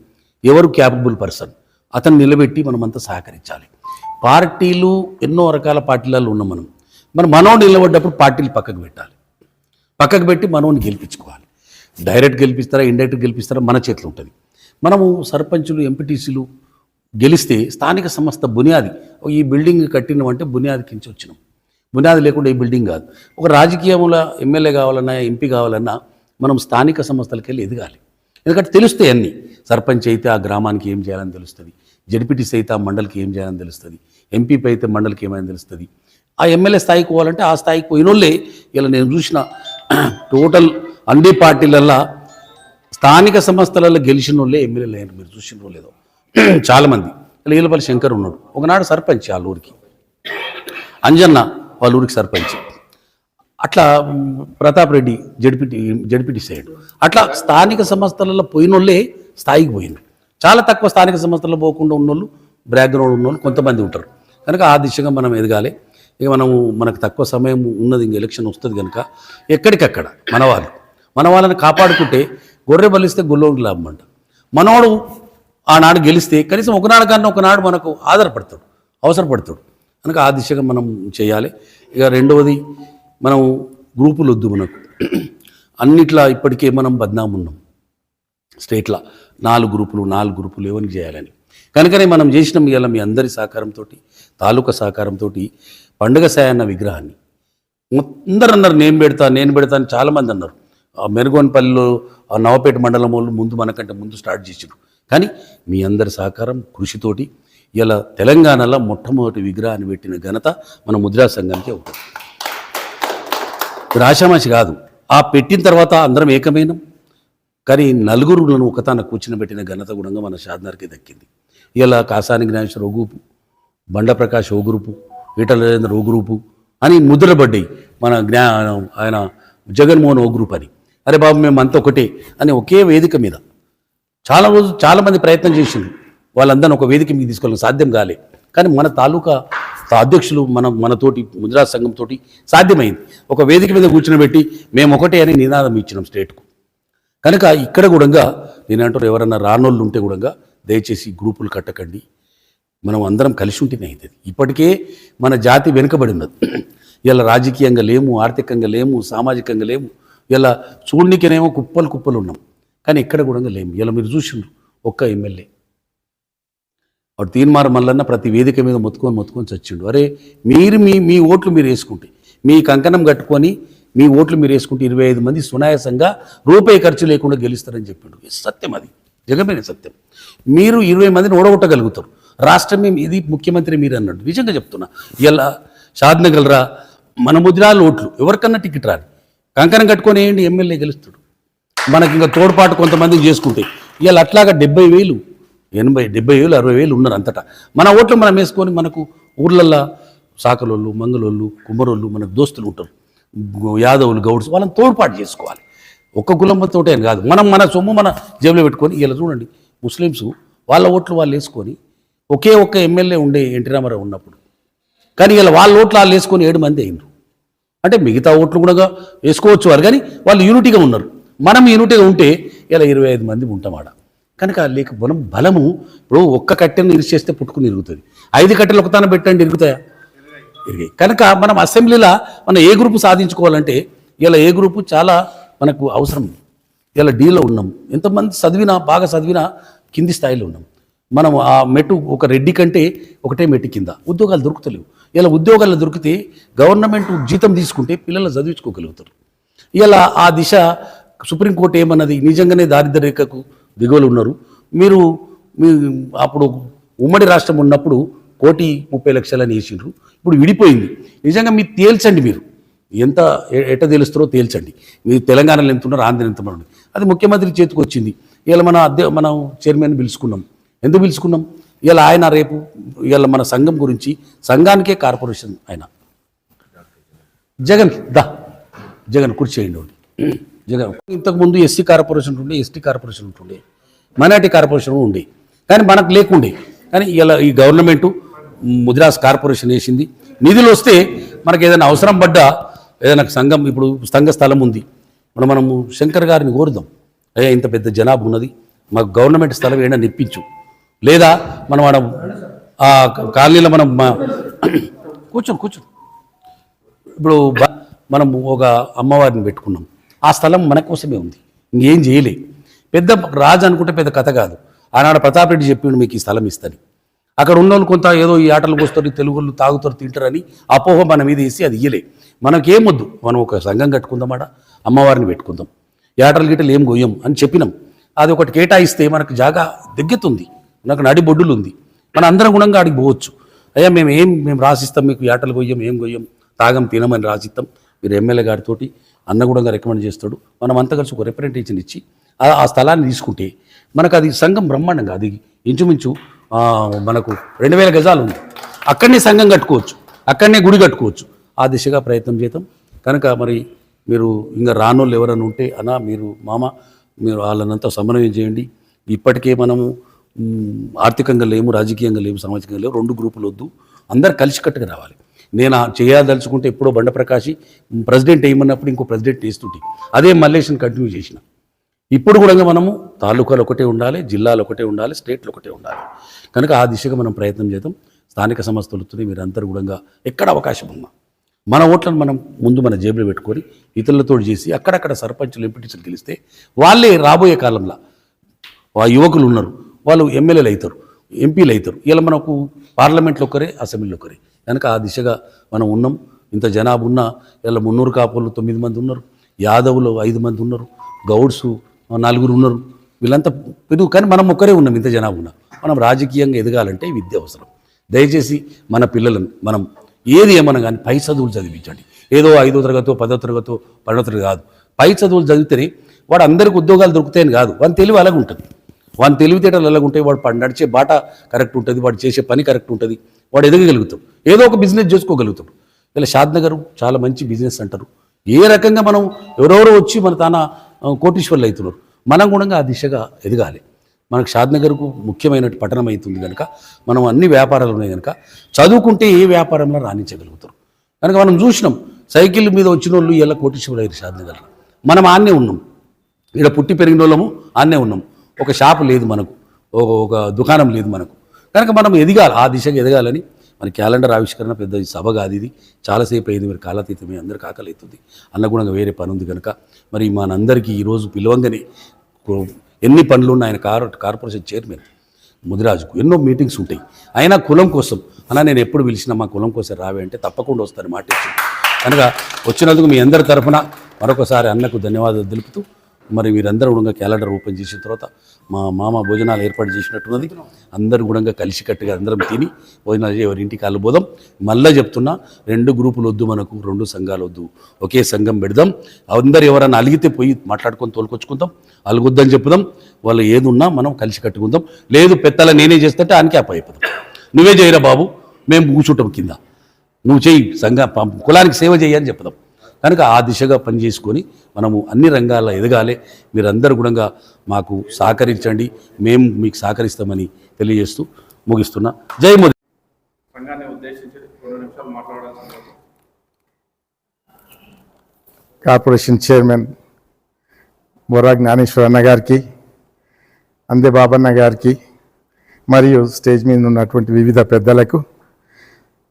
ఎవరు క్యాపబుల్ పర్సన్ అతను నిలబెట్టి మనమంతా సహకరించాలి. పార్టీలు ఎన్నో రకాల పార్టీలలో ఉన్నాం మనం. మనోడు నిలబడ్డప్పుడు పార్టీలు పక్కకు పెట్టాలి. పక్కకు పెట్టి మనోని గెలిపించుకోవాలి. డైరెక్ట్ గెలిపిస్తారా ఇండైరెక్ట్ గెలిపిస్తారా మన చేతిలో ఉంటుంది. మనము సర్పంచులు ఎంపీటీసీలు గెలిస్తే స్థానిక సంస్థ బునియాది, ఈ బిల్డింగ్ కట్టినామంటే బునియాది కించి వచ్చినాం. బునియాది లేకుండా ఈ బిల్డింగ్ కాదు. ఒక రాజకీయంలో ఎమ్మెల్యే కావాలన్నా ఎంపీ కావాలన్నా మనం స్థానిక సంస్థలకి వెళ్ళి ఎదగాలి. ఎందుకంటే తెలుస్తాయి అన్నీ. సర్పంచ్ అయితే ఆ గ్రామానికి ఏం చేయాలని తెలుస్తుంది, జడ్పీటీసీ అయితే ఆ మండలికి ఏం చేయాలని తెలుస్తుంది, ఎంపీపీ అయితే మండలికి ఏమైనా తెలుస్తుంది. ఆ ఎమ్మెల్యే స్థాయికి పోవాలంటే ఆ స్థాయికి పోయిన వాళ్ళే. ఇలా నేను చూసిన టోటల్ అన్ని పార్టీలల్లో స్థానిక సంస్థలలో గెలిచిన వాళ్ళే ఎమ్మెల్యేలు అయ్యారు. మీరు చూసిన లేదో చాలామంది. ఇలా ఈలపల్లి శంకర్ ఉన్నాడు, ఒకనాడు సర్పంచ్ వాళ్ళ ఊరికి, అంజన్న వాళ్ళ ఊరికి సర్పంచ్. అట్లా ప్రతాప్ రెడ్డి జడ్పీటీసీ అయ్యాడు. అట్లా స్థానిక సంస్థలలో పోయిన వాళ్ళే స్థాయికి పోయింది. చాలా తక్కువ స్థానిక సంస్థల్లో పోకుండా ఉన్నోళ్ళు, బ్యాక్గ్రౌండ్ ఉన్నోళ్ళు కొంతమంది ఉంటారు. కనుక ఆ దిశగా మనం ఎదగాలి. ఇక మనకు తక్కువ సమయం ఉన్నది, ఇంక ఎలక్షన్ వస్తుంది కనుక ఎక్కడికక్కడ మన వాళ్ళని కాపాడుకుంటే గొర్రె బలిస్తే గొల్లోకి లాభం అంట. మనవాడు ఆనాడు గెలిస్తే కనీసం ఒకనాడు మనకు ఆధారపడతాడు, అవసరపడతాడు. కనుక ఆ దిశగా మనం చేయాలి. ఇక రెండవది, మనం గ్రూపులు వద్దు. మనకు అన్నిట్లా ఇప్పటికే మనం బద్నాం ఉన్నాం. స్టేట్లో 4 గ్రూపులు ఏమని చేయాలని. కనుకనే మనం చేసినాం. ఇవాళ మీ అందరి సహకారంతో, తాలూకా సహకారంతో పండుగ సాయన్న విగ్రహాన్ని అందరూ అన్నారు, నేను పెడతా అని చాలామంది అన్నారు. మెరుగోన్పల్లిలో నవపేట మండలం వాళ్ళు మనకంటే ముందు స్టార్ట్ చేసారు. కానీ మీ అందరి సహకారం కృషితోటి ఇలా తెలంగాణలో మొట్టమొదటి విగ్రహాన్ని పెట్టిన ఘనత మన ముద్రా సంఘానికి అవుతుంది. ఆషామాషి కాదు. ఆ పెట్టిన తర్వాత అందరం ఏకమైనం. కానీ నలుగురులను ఒకతాన కూర్చుని ఘనత గుణంగా మన షాద్నగర్కి దక్కింది. ఇలా కాసాని జ్ఞానేశ్వర్ ఓ గ్రూపు, బండ ప్రకాష్ ఓ గ్రూపు, ఈటల రాజేందర్ ఓ గ్రూపు అని ముద్రపడ్డాయి. మన ఆయన జగన్మోహన్ ఓ గ్రూప్ అని. అరే బాబు మేము అంతా ఒకటే అని ఒకే వేదిక మీద చాలామంది ప్రయత్నం చేసిండ్రు. వాళ్ళందరినీ ఒక వేదిక మీద తీసుకోవడం సాధ్యం కాలే. కానీ మన తాలూకా అధ్యక్షులు మనతోటి ముద్రా సంఘంతో సాధ్యమైంది. ఒక వేదిక మీద కూర్చుని మేము ఒకటే అని నినాదం ఇచ్చినాం స్టేట్కు. కనుక ఇక్కడ కూడా నేనంటారు, ఎవరన్నా రానోళ్ళు ఉంటే కూడా దయచేసి గ్రూపులు కట్టకండి. మనం అందరం కలిసి ఉంటేనే అవుతుంది. ఇప్పటికే మన జాతి వెనుకబడి ఉన్నది. ఇలా రాజకీయంగా లేము, ఆర్థికంగా లేము, సామాజికంగా లేము. ఇలా చూడనికేనేమో కుప్పలు ఉన్నాం, కానీ ఎక్కడ కూడా లేము. ఇలా మీరు చూసిండ్రు, ఒక్క ఎమ్మెల్యే వాడు తీన్మార్ మల్లన్న ప్రతి వేదిక మీద మొత్తుకొని చచ్చిండు. అరే మీరు మీ ఓట్లు మీరు వేసుకుంటే, మీ కంకణం కట్టుకొని మీ ఓట్లు మీరు వేసుకుంటే 25 మంది సునాయాసంగా రూపాయి ఖర్చు లేకుండా గెలుస్తారని చెప్పిండు. సత్యం, అది జగమైన సత్యం. మీరు 20 మందిని ఓడగొట్టగలుగుతారు. రాష్ట్రం ఇది ముఖ్యమంత్రి మీరు అన్నాడు. నిజంగా చెప్తున్నా. ఇలా షాద్నగర్ రా, మన ముద్రాల ఓట్లు ఎవరికన్నా టికెట్ రాని కంకణం కట్టుకొని వేయండి, ఎమ్మెల్యే గెలుస్తాడు. మనకి ఇంకా తోడ్పాటు కొంతమందికి చేసుకుంటే ఇలా అట్లాగా 70,000, 80,000, 70,000, 60,000 ఉన్నారు అంతటా. మన ఓట్లు మనం వేసుకొని మనకు ఊర్లల్లో సాకలోళ్ళు, మంగళోళ్ళు, కుమ్మరోళ్ళు మనకు దోస్తులు ఉంటారు, యాదవులు, గౌడ్స్, వాళ్ళని తోడ్పాటు చేసుకోవాలి. ఒక్క కులంతోటే అని కాదు. మన సొమ్ము మన జేబులో పెట్టుకొని ఇలా చూడండి, ముస్లిమ్స్ వాళ్ళ ఓట్లు వాళ్ళు వేసుకొని ఒకే ఒక్క ఎమ్మెల్యే ఉండే ఎన్టీ రామారావు ఉన్నప్పుడు, కానీ ఇలా వాళ్ళ ఓట్లు వాళ్ళు వేసుకొని 7 మంది అయినరు. అంటే మిగతా ఓట్లు కూడా వేసుకోవచ్చు వారు, కానీ వాళ్ళు యూనిటీగా ఉన్నారు. మనం యూనిటీగా ఉంటే ఇలా 25 మంది ఉంటాం ఆడ. కనుక లేక మనం బలము ఇప్పుడు ఒక్క కట్టెను ఇరిచేస్తే పుట్టుకుని ఇరుగుతుంది, 5 కట్టెలు ఒక తాన పెట్టండి ఇరుగుతాయా? ఇరిగాయి. కనుక మనం అసెంబ్లీలో మనం ఏ గ్రూపు సాధించుకోవాలంటే ఇలా ఏ గ్రూపు చాలా మనకు అవసరం. ఇలా డీలో ఉన్నాం, ఎంతమంది చదివినా బాగా చదివినా కింది స్థాయిలో ఉన్నాం. మనం ఆ మెట్టు ఒక రెడ్డి కంటే ఒకటే మెట్టు కింద, ఉద్యోగాలు దొరుకుతలేవు. ఇలా ఉద్యోగాలు దొరికితే గవర్నమెంట్ జీతం తీసుకుంటే పిల్లలు చదివించుకోగలుగుతారు. ఇలా ఆ దిశ సుప్రీంకోర్టు ఏమన్నది, నిజంగానే దారిద్ర్య రేఖకు దిగువలు ఉన్నారు మీరు. మీ అప్పుడు ఉమ్మడి రాష్ట్రం ఉన్నప్పుడు 1,30,00,000 వేసిండ్రు, ఇప్పుడు విడిపోయింది. నిజంగా మీరు తేల్చండి, మీరు ఎంత ఎట్ట తెలుస్తారో తేల్చండి. మీరు తెలంగాణలో ఎంత ఉన్నారు, ఆంధ్ర ఎంత ఉన్నారు, అది ముఖ్యమంత్రి చేతికి వచ్చింది. ఇలా మనం చైర్మన్ పిలుచుకున్నాం. ఎందుకు పిలుచుకున్నాం? ఇలా ఆయన రేపు ఇలా మన సంఘం గురించి, సంఘానికే కార్పొరేషన్ ఆయన జగన్ కూర్చేయండి ఒకటి. జగన్ ఇంతకుముందు ఎస్సీ కార్పొరేషన్ ఉండే, ఎస్టీ కార్పొరేషన్ ఉంటుండే, మైనార్టీ కార్పొరేషన్ ఉండే, కానీ మనకు లేకుండే. కానీ ఇలా ఈ గవర్నమెంటు ముదిరాజ్ కార్పొరేషన్ వేసింది. నిధులు వస్తే మనకు ఏదైనా అవసరం పడ్డా, ఏదైనా సంఘం, ఇప్పుడు సంఘ స్థలం ఉంది, మనము శంకర్ గారిని కోరుదాం, అయ్యా ఇంత పెద్ద జనాభా ఉన్నది, మాకు గవర్నమెంట్ స్థలం ఏమైనా నిప్పించు, లేదా మనం ఆ కాలనీలో మనం కూర్చొని ఇప్పుడు మనం ఒక అమ్మవారిని పెట్టుకున్నాం, ఆ స్థలం మన కోసమే ఉంది, ఇంకేం చేయలే. పెద్ద రాజు అనుకుంటే పెద్ద కథ కాదు. ఆనాడు ప్రతాప్ రెడ్డి చెప్పిండు మీకు ఈ స్థలం ఇస్తాను. అక్కడ ఉన్న వాళ్ళు కొంత ఏదో ఈ ఆటలు పోస్తారు, తెలుగుళ్ళు తాగుతారు, తింటారని అపోహ మన మీద వేసి అది ఇయ్యలే. మనకేమొద్దు, మనం ఒక సంఘం కట్టుకుందామాట, అమ్మవారిని పెట్టుకుందాం, ఈ ఆటలు గిట్టలు ఏం గొయ్యం అని చెప్పినాం. అది ఒకటి కేటాయిస్తే మనకు జాగా దగ్గెతుంది, నాకు నడి బొడ్డులు ఉంది, మన అందరం గుణంగా ఆడికి పోవచ్చు. అయ్యా మేము రాసిస్తాం, మీకు ఆటలు గొయ్యం, ఏం గొయ్యం, తాగం తినమని రాసిస్తాం. మీరు ఎమ్మెల్యే గారితో అన్నగూడంగా రికమెండ్ చేస్తాడు, మనం అంతా కలిసి ఒక రిప్రజెంటేషన్ ఇచ్చి ఆ స్థలాన్ని తీసుకుంటే మనకు అది సంఘం బ్రహ్మాండంగా, అది ఇంచుమించు మనకు 2000 గజాలు ఉంది. అక్కడనే సంఘం కట్టుకోవచ్చు, అక్కడనే గుడి కట్టుకోవచ్చు. ఆ దిశగా ప్రయత్నం చేద్దాం. కనుక మరి మీరు ఇంకా రానోళ్ళు ఎవరైనా ఉంటే అన్నా, మీరు మీరు వాళ్ళనంతా సమన్వయం చేయండి. ఇప్పటికే మనము ఆర్థికంగా లేము, రాజకీయంగా లేము, సామాజికంగా లేవు, 2 గ్రూపులు వద్దు, అందరు కలిసికట్టుగా రావాలి. నేను చేయదలుచుకుంటే ఎప్పుడో బండప్రకాశి ప్రెసిడెంట్ వేయమన్నప్పుడు ఇంకో ప్రెసిడెంట్ వేస్తుంటే అదే మల్లేషన్ కంటిన్యూ చేసిన. ఇప్పుడు కూడా మనము తాలూకాలు ఒకటే ఉండాలి, జిల్లాలు ఒకటే ఉండాలి, స్టేట్లు ఒకటే ఉండాలి. కనుక ఆ దిశగా మనం ప్రయత్నం చేద్దాం. స్థానిక సంస్థలతో మీరందరూ కూడా ఎక్కడ అవకాశం ఉన్నా మన ఓట్లను మనం ముందు మన జేబులో పెట్టుకొని ఇతరులతో చేసి అక్కడక్కడ సర్పంచులు, ఎంపీటీసీలు గెలిస్తే వాళ్ళే రాబోయే కాలంలో ఆ యువకులు ఉన్నారు, వాళ్ళు ఎమ్మెల్యేలు అవుతారు, ఎంపీలు అవుతారు. ఇలా మనకు పార్లమెంట్లో ఒకరే, అసెంబ్లీలో ఒకరే. కనుక ఆ దిశగా మనం ఉన్నాం. ఇంత జనాభా ఉన్నా ఇలా 300 కాపులు 9 మంది ఉన్నారు, యాదవులు 5 మంది ఉన్నారు, గౌడ్సు 4 ఉన్నారు. వీళ్ళంతా పెరుగు, కానీ మనం ఒక్కరే ఉన్నాం. ఇంత జనాభా ఉన్నా మనం రాజకీయంగా ఎదగాలంటే విద్య అవసరం. దయచేసి మన పిల్లలను మనం ఏది ఏమన్నా కానీ పై చదువులు చదివించండి. ఏదో 5వ తరగతో 10వ తరగతో 12వ తరగతి కాదు, పై చదువులు చదివితేనే వాడు అందరికి ఉద్యోగాలు దొరుకుతాయని కాదు, వాని తెలివి అలాగ ఉంటుంది, వాని తెలివితేటలు అలాగ ఉంటాయి, వాడు నడిచే బాట కరెక్ట్ ఉంటుంది, వాడు చేసే పని కరెక్ట్ ఉంటుంది, వాడు ఎదగగలుగుతాడు, ఏదో ఒక బిజినెస్ చేసుకోగలుగుతాడు. ఇలా షాద్నగర్ చాలా మంచి బిజినెస్ అంటారు. ఏ రకంగా మనం ఎవరెవరో వచ్చి మన తాన కోటీశ్వర్లు అవుతున్నారు, మనం కూడా ఆ దిశగా ఎదగాలి. మనకు షాద్నగర్కు ముఖ్యమైన పట్టణం అవుతుంది కనుక మనం అన్ని వ్యాపారాలు ఉన్నాయి కనుక చదువుకుంటే ఏ వ్యాపారంలో రాణించగలుగుతారు. కనుక మనం చూసినాం, సైకిల్ మీద వచ్చిన వాళ్ళు ఇలా కోటీశ్వరులు అయ్యారు షాద్నగర్లో. మనం ఆన్నే ఉన్నాం, ఇక్కడ పుట్టి పెరిగిన వాళ్ళము ఆన్నే ఉన్నాం. ఒక షాపు లేదు మనకు, ఒక దుకాణం లేదు మనకు. కనుక మనం ఎదగాలి, ఆ దిశగా ఎదగాలని మన క్యాలెండర్ ఆవిష్కరణ పెద్ద సభ కాదు ఇది, చాలాసేపు అయింది, మీరు కాలాతీతమే, అందరికి ఆకలి అవుతుంది, అన్నగుణంగా వేరే పని ఉంది కనుక మరి మనందరికీ ఈరోజు పిలవంగానే ఎన్ని పనులు ఉన్న ఆయన కార్పొరేషన్ చైర్మన్ ముదిరాజుకు ఎన్నో మీటింగ్స్ ఉంటాయి. అయినా కులం కోసం అలా నేను ఎప్పుడు పిలిచినా మా కులం కోసం రావే అంటే తప్పకుండా వస్తాను మాట ఇచ్చి. కనుక వచ్చినందుకు మీ అందరి తరఫున మరొకసారి అన్నకు ధన్యవాదాలు తెలుపుతూ మరి మీరందరూ కూడా క్యాలెండర్ ఓపెన్ చేసిన తర్వాత మా మామ భోజనాలు ఏర్పాటు చేసినట్టున్నది. అందరూ కూడా కలిసికట్టుగా అందరం తిని భోజనాలు ఎవరి ఇంటికి వెళ్ళబోదాం. మళ్ళీ చెప్తున్నా, 2 గ్రూపులు వద్దు, మనకు 2 సంఘాలు వద్దు, ఒకే సంఘం పెడదాం. అందరు ఎవరైనా అలిగితే పోయి మాట్లాడుకొని తోలుకొచ్చుకుందాం, అలుగుద్దని చెప్పుదాం. వాళ్ళు ఏది ఉన్నా మనం కలిసి కట్టుకుందాం. లేదు పెత్తల నేనే చేస్తుంటే ఆయనకి అప్పయిపోదాం, నువ్వే చేయరా బాబు, మేము కూర్చుంటాం కింద, నువ్వు చెయ్యి, కులానికి సేవ చెయ్యి అని చెప్దాం. కనుక ఆ దిశగా పనిచేసుకొని మనము అన్ని రంగాల్లో ఎదగాలి. మీరందరూ కూడా మాకు సహకరించండి, మేము మీకు సహకరిస్తామని తెలియజేస్తూ ముగిస్తున్నా. జై మోదీ. సంఘాన్ని ఉద్దేశించి 2 నిమిషాలు మాట్లాడాల్సింది. కార్పొరేషన్ చైర్మన్ బొర్రా జ్ఞానేశ్వర్ అన్న గారికి, అందే బాబన్న గారికి, మరియు స్టేజ్ మీద ఉన్నటువంటి వివిధ పెద్దలకు,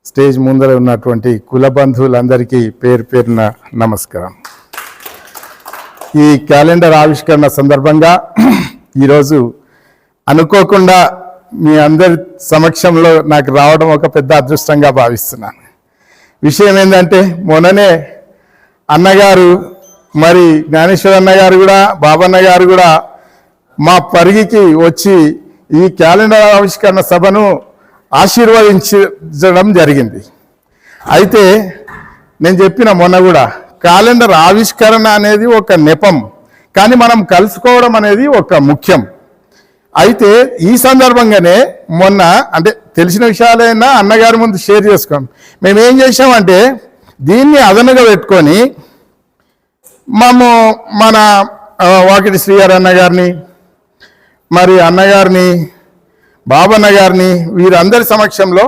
స్టేజ్ ముందర ఉన్నటువంటి కుల బంధువులందరికీ పేరు పేరున నమస్కారం. ఈ క్యాలెండర్ ఆవిష్కరణ సందర్భంగా ఈరోజు అనుకోకుండా మీ అందరి సమక్షంలో నాకు రావడం ఒక పెద్ద అదృష్టంగా భావిస్తున్నాను. విషయం ఏంటంటే, మొన్ననే అన్నగారు మరి జ్ఞానేశ్వర అన్న గారు కూడా, బాబన్న గారు కూడా మా పరిగికి వచ్చి ఈ క్యాలెండర్ ఆవిష్కరణ సభను ఆశీర్వదించడం జరిగింది. అయితే నేను చెప్పిన మొన్న కూడా, క్యాలెండర్ ఆవిష్కరణ అనేది ఒక నెపం, కానీ మనం కలుసుకోవడం అనేది ఒక ముఖ్యం. అయితే ఈ సందర్భంగానే మొన్న, అంటే తెలిసిన విషయాలైనా అన్నగారి ముందు షేర్ చేసుకోం. మేము ఏం చేసామంటే, దీన్ని అదనుగా పెట్టుకొని మన వాకిటి శ్రీగారు అన్న గారిని, మరి అన్నగారిని, బాబన్న గారిని, వీరందరి సమక్షంలో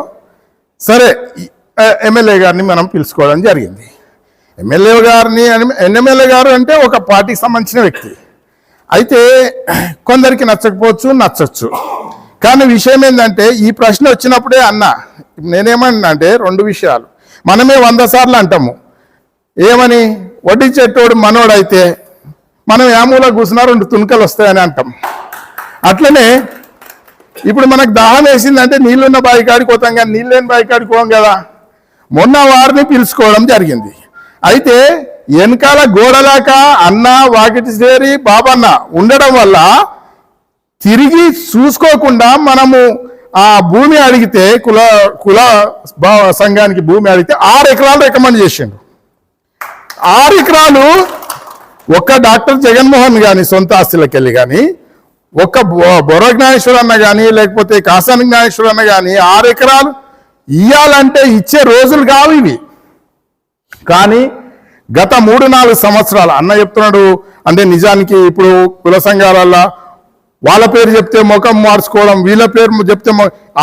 సరే ఎమ్మెల్యే గారిని మనం పిలుచుకోవడం జరిగింది. ఎమ్మెల్యే గారు అంటే ఒక పార్టీకి సంబంధించిన వ్యక్తి. అయితే కొందరికి నచ్చకపోవచ్చు, నచ్చచ్చు. కానీ విషయం ఏంటంటే, ఈ ప్రశ్న వచ్చినప్పుడే అన్న నేనేమన్నా అంటే, రెండు విషయాలు మనమే 100 సార్లు అంటాము. ఏమని, వడ్డీ చెట్టోడు మనోడైతే మనం ఏమూల కూర్చున్నా 2 తుణుకలు వస్తాయని అంటాం. అట్లనే ఇప్పుడు మనకు దాహం వేసిందంటే నీళ్ళున్న బాయికాడికి పోతాం, కానీ నీళ్ళు లేని బాయికాడికి పోం కదా. మొన్న వారిని పిలుచుకోవడం జరిగింది. అయితే వెనకాల గోడలాక అన్న, వాకిటి చేరి, బాబన్న ఉండడం వల్ల తిరిగి చూసుకోకుండా మనము ఆ భూమి అడిగితే, కుల సంఘానికి భూమి అడిగితే 6 ఎకరాలు రికమెండ్ చేసిండు. 6 ఎకరాలు ఒక్క డాక్టర్ జగన్మోహన్ కానీ సొంత ఆస్తులకు వెళ్ళి కానీ, ఒక్క బొర్రా జ్ఞానేశ్వర్ అన్న కానీ, లేకపోతే కాసాని జ్ఞానేశ్వర్ అన్న కానీ 6 ఎకరాలు ఇయ్యాలంటే ఇచ్చే రోజులు కావు ఇవి. కానీ గత 3-4 సంవత్సరాలు అన్న చెప్తున్నాడు. అంటే నిజానికి ఇప్పుడు కుల సంఘాలల్లో వాళ్ళ పేరు చెప్తే ముఖం మార్చుకోవడం, వీళ్ళ పేరు చెప్తే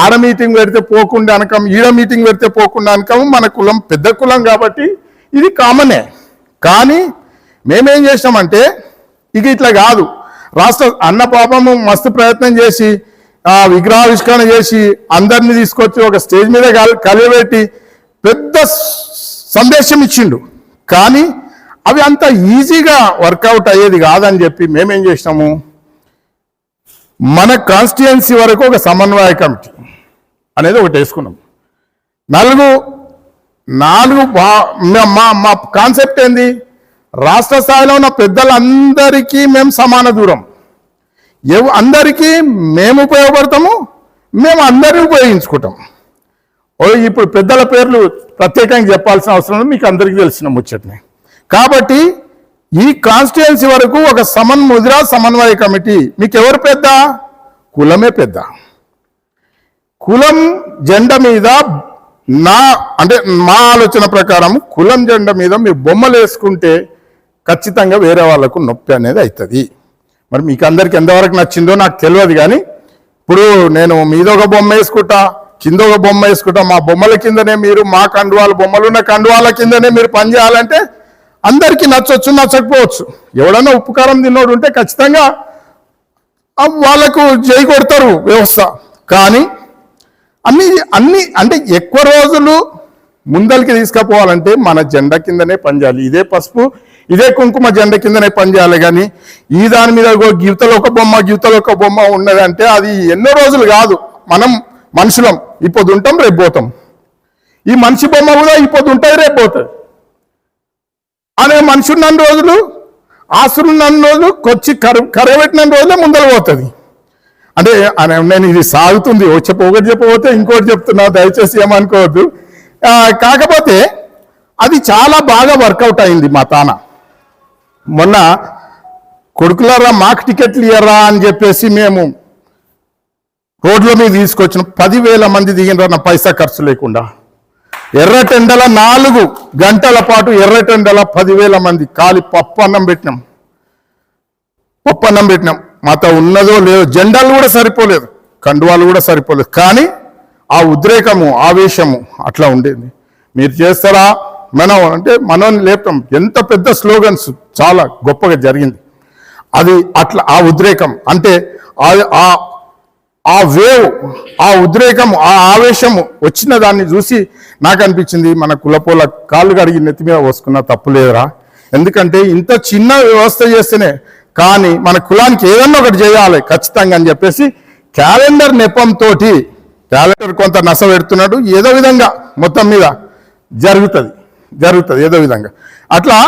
ఆడ మీటింగ్ పెడితే పోకుండా అనకం, ఈడ మీటింగ్ పెడితే పోకుండా అనకం. మన కులం పెద్ద కులం కాబట్టి ఇది కామనే. కానీ మేమేం చేసినామంటే, ఇక ఇట్లా కాదు, రాష్ట్ర అన్న పాపము మస్తు ప్రయత్నం చేసి విగ్రహావిష్కరణ చేసి అందరినీ తీసుకొచ్చి ఒక స్టేజ్ మీద కలియబెట్టి పెద్ద సందేశం ఇచ్చిండు. కానీ అవి అంత ఈజీగా వర్కౌట్ అయ్యేది కాదని చెప్పి మేమేం చేసినాము, మన కాన్స్టిట్యుయెన్సీ వరకు ఒక సమన్వయ కమిటీ అనేది ఒకటి వేసుకున్నాం. 4 మా కాన్సెప్ట్ ఏంది, రాష్ట్ర స్థాయిలో ఉన్న పెద్దలందరికీ మేము సమాన దూరం, అందరికీ మేము ఉపయోగపడతాము, మేము అందరినీ ఉపయోగించుకుంటాం. ఇప్పుడు పెద్దల పేర్లు ప్రత్యేకంగా చెప్పాల్సిన అవసరం లేదు, మీకు అందరికీ తెలిసిన ముచ్చటనే. కాబట్టి ఈ కాన్స్టిట్యుయెన్సీ వరకు ఒక ముదిరా సమన్వయ కమిటీ. మీకు ఎవరు పెద్ద? కులమే పెద్ద. కులం జెండా మీద అంటే మా ఆలోచన ప్రకారం కులం జెండా మీద మీరు బొమ్మలు వేసుకుంటే ఖచ్చితంగా వేరే వాళ్ళకు నొప్పి అనేది అవుతుంది. మరి మీకు అందరికి ఎంతవరకు నచ్చిందో నాకు తెలియదు. కానీ ఇప్పుడు నేను మీద ఒక బొమ్మ వేసుకుంటా, కింద ఒక బొమ్మ వేసుకుంటా, మా బొమ్మల కిందనే మీరు, మా కండువాల బొమ్మలున్న కండువాల కిందనే మీరు పనిచేయాలంటే అందరికీ నచ్చవచ్చు, నచ్చకపోవచ్చు. ఎవడన్నా ఉప్పుకారం తిన్నోడు ఉంటే ఖచ్చితంగా వాళ్ళకు జై కొడతారు వ్యవస్థ. కానీ అన్ని అంటే ఎక్కువ రోజులు ముందరికి తీసుకుపోవాలంటే మన జెండా కిందనే పనిచేయాలి. ఇదే పసుపు, ఇదే కుంకుమ జెండా కిందనే పనిచేయాలి. కానీ ఈ దాని మీద గివతలో ఒక బొమ్మ, గివతలో ఒక బొమ్మ ఉన్నదంటే అది ఎన్నో రోజులు కాదు. మనం మనుషులం, ఇప్పుడు ఉంటాం, రేపు పోతాం. ఈ మనిషి బొమ్మ కూడా ఇప్పుడు ఉంటుంది, రేపు పోతుంది. అనే మనిషి ఉన్న రోజులు, ఆస్తులు ఉన్న రోజులు, కొచ్చి కరబెట్టిన రోజులే ముందర పోతుంది. అంటే నేను ఇది సాగుతుంది, ఒకటి చెప్పబోతే ఇంకోటి చెప్తున్నా, దయచేసి ఏమనుకోవద్దు. కాకపోతే అది చాలా బాగా వర్కౌట్ అయింది. మా తాన మొన్న కొడుకులారా మాకు టికెట్లు ఇయ్యరా అని చెప్పేసి మేము రోడ్ల మీద తీసుకొచ్చిన 10,000 మంది దిగినరా, నా పైసా ఖర్చు లేకుండా. ఎర్రటెండల 4 గంటల పాటు ఎర్రటెండల 10,000 మంది కాలి పప్పన్నం పెట్టినాం. మాతో ఉన్నదో లేదో, జెండాలు కూడా సరిపోలేదు, కండువాలు కూడా సరిపోలేదు. కానీ ఆ ఉద్రేకము, ఆవేశము అట్లా ఉండేది. మీరు చేస్తారా, మనం అంటే మనోని లేపటం, ఎంత పెద్ద స్లోగన్స్ చాలా గొప్పగా జరిగింది. అది అట్లా ఆ ఉద్రేకం అంటే ఆ వేవ్, ఆ ఉద్రేకం, ఆ ఆవేశం వచ్చిన దాన్ని చూసి నాకు అనిపించింది, మన కులపోల కాళ్ళు కడిగి నెత్తి మీద పోసుకున్న తప్పు లేదురా. ఎందుకంటే ఇంత చిన్న వ్యవస్థ చేస్తేనే కానీ మన కులానికి ఏదన్నా ఒకటి చేయాలి ఖచ్చితంగా అని చెప్పేసి క్యాలెండర్ నెపంతో క్యాలెండర్ కొంత నస పెడుతున్నాడు. ఏదో విధంగా మొత్తం మీద జరుగుతుంది ఏదో విధంగా అట్లా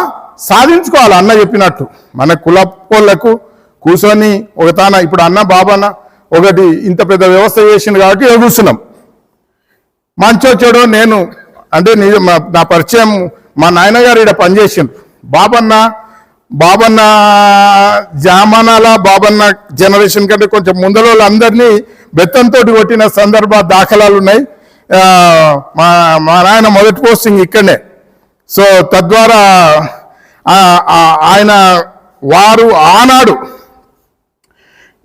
సాధించుకోవాలి. అన్న చెప్పినట్టు మన కులపోళ్లకు కూర్చొని ఒక తాన ఇప్పుడు అన్న బాబన్న ఒకటి ఇంత పెద్ద వ్యవస్థ చేసింది కాబట్టి కూర్చున్నాం. మంచో చెడో నేను అంటే నా పరిచయం మా నాయనగారు ఇక్కడ పనిచేసిండు. బాబన్న జామానాల బాబన్న జనరేషన్ కంటే కొంచెం ముందర వాళ్ళందరినీ బెత్తంతో కొట్టిన సందర్భ దాఖలాలు ఉన్నాయి. మా నాయన మొదటి పోస్టింగ్ ఇక్కడనే. సో తద్వారా ఆయన వారు ఆనాడు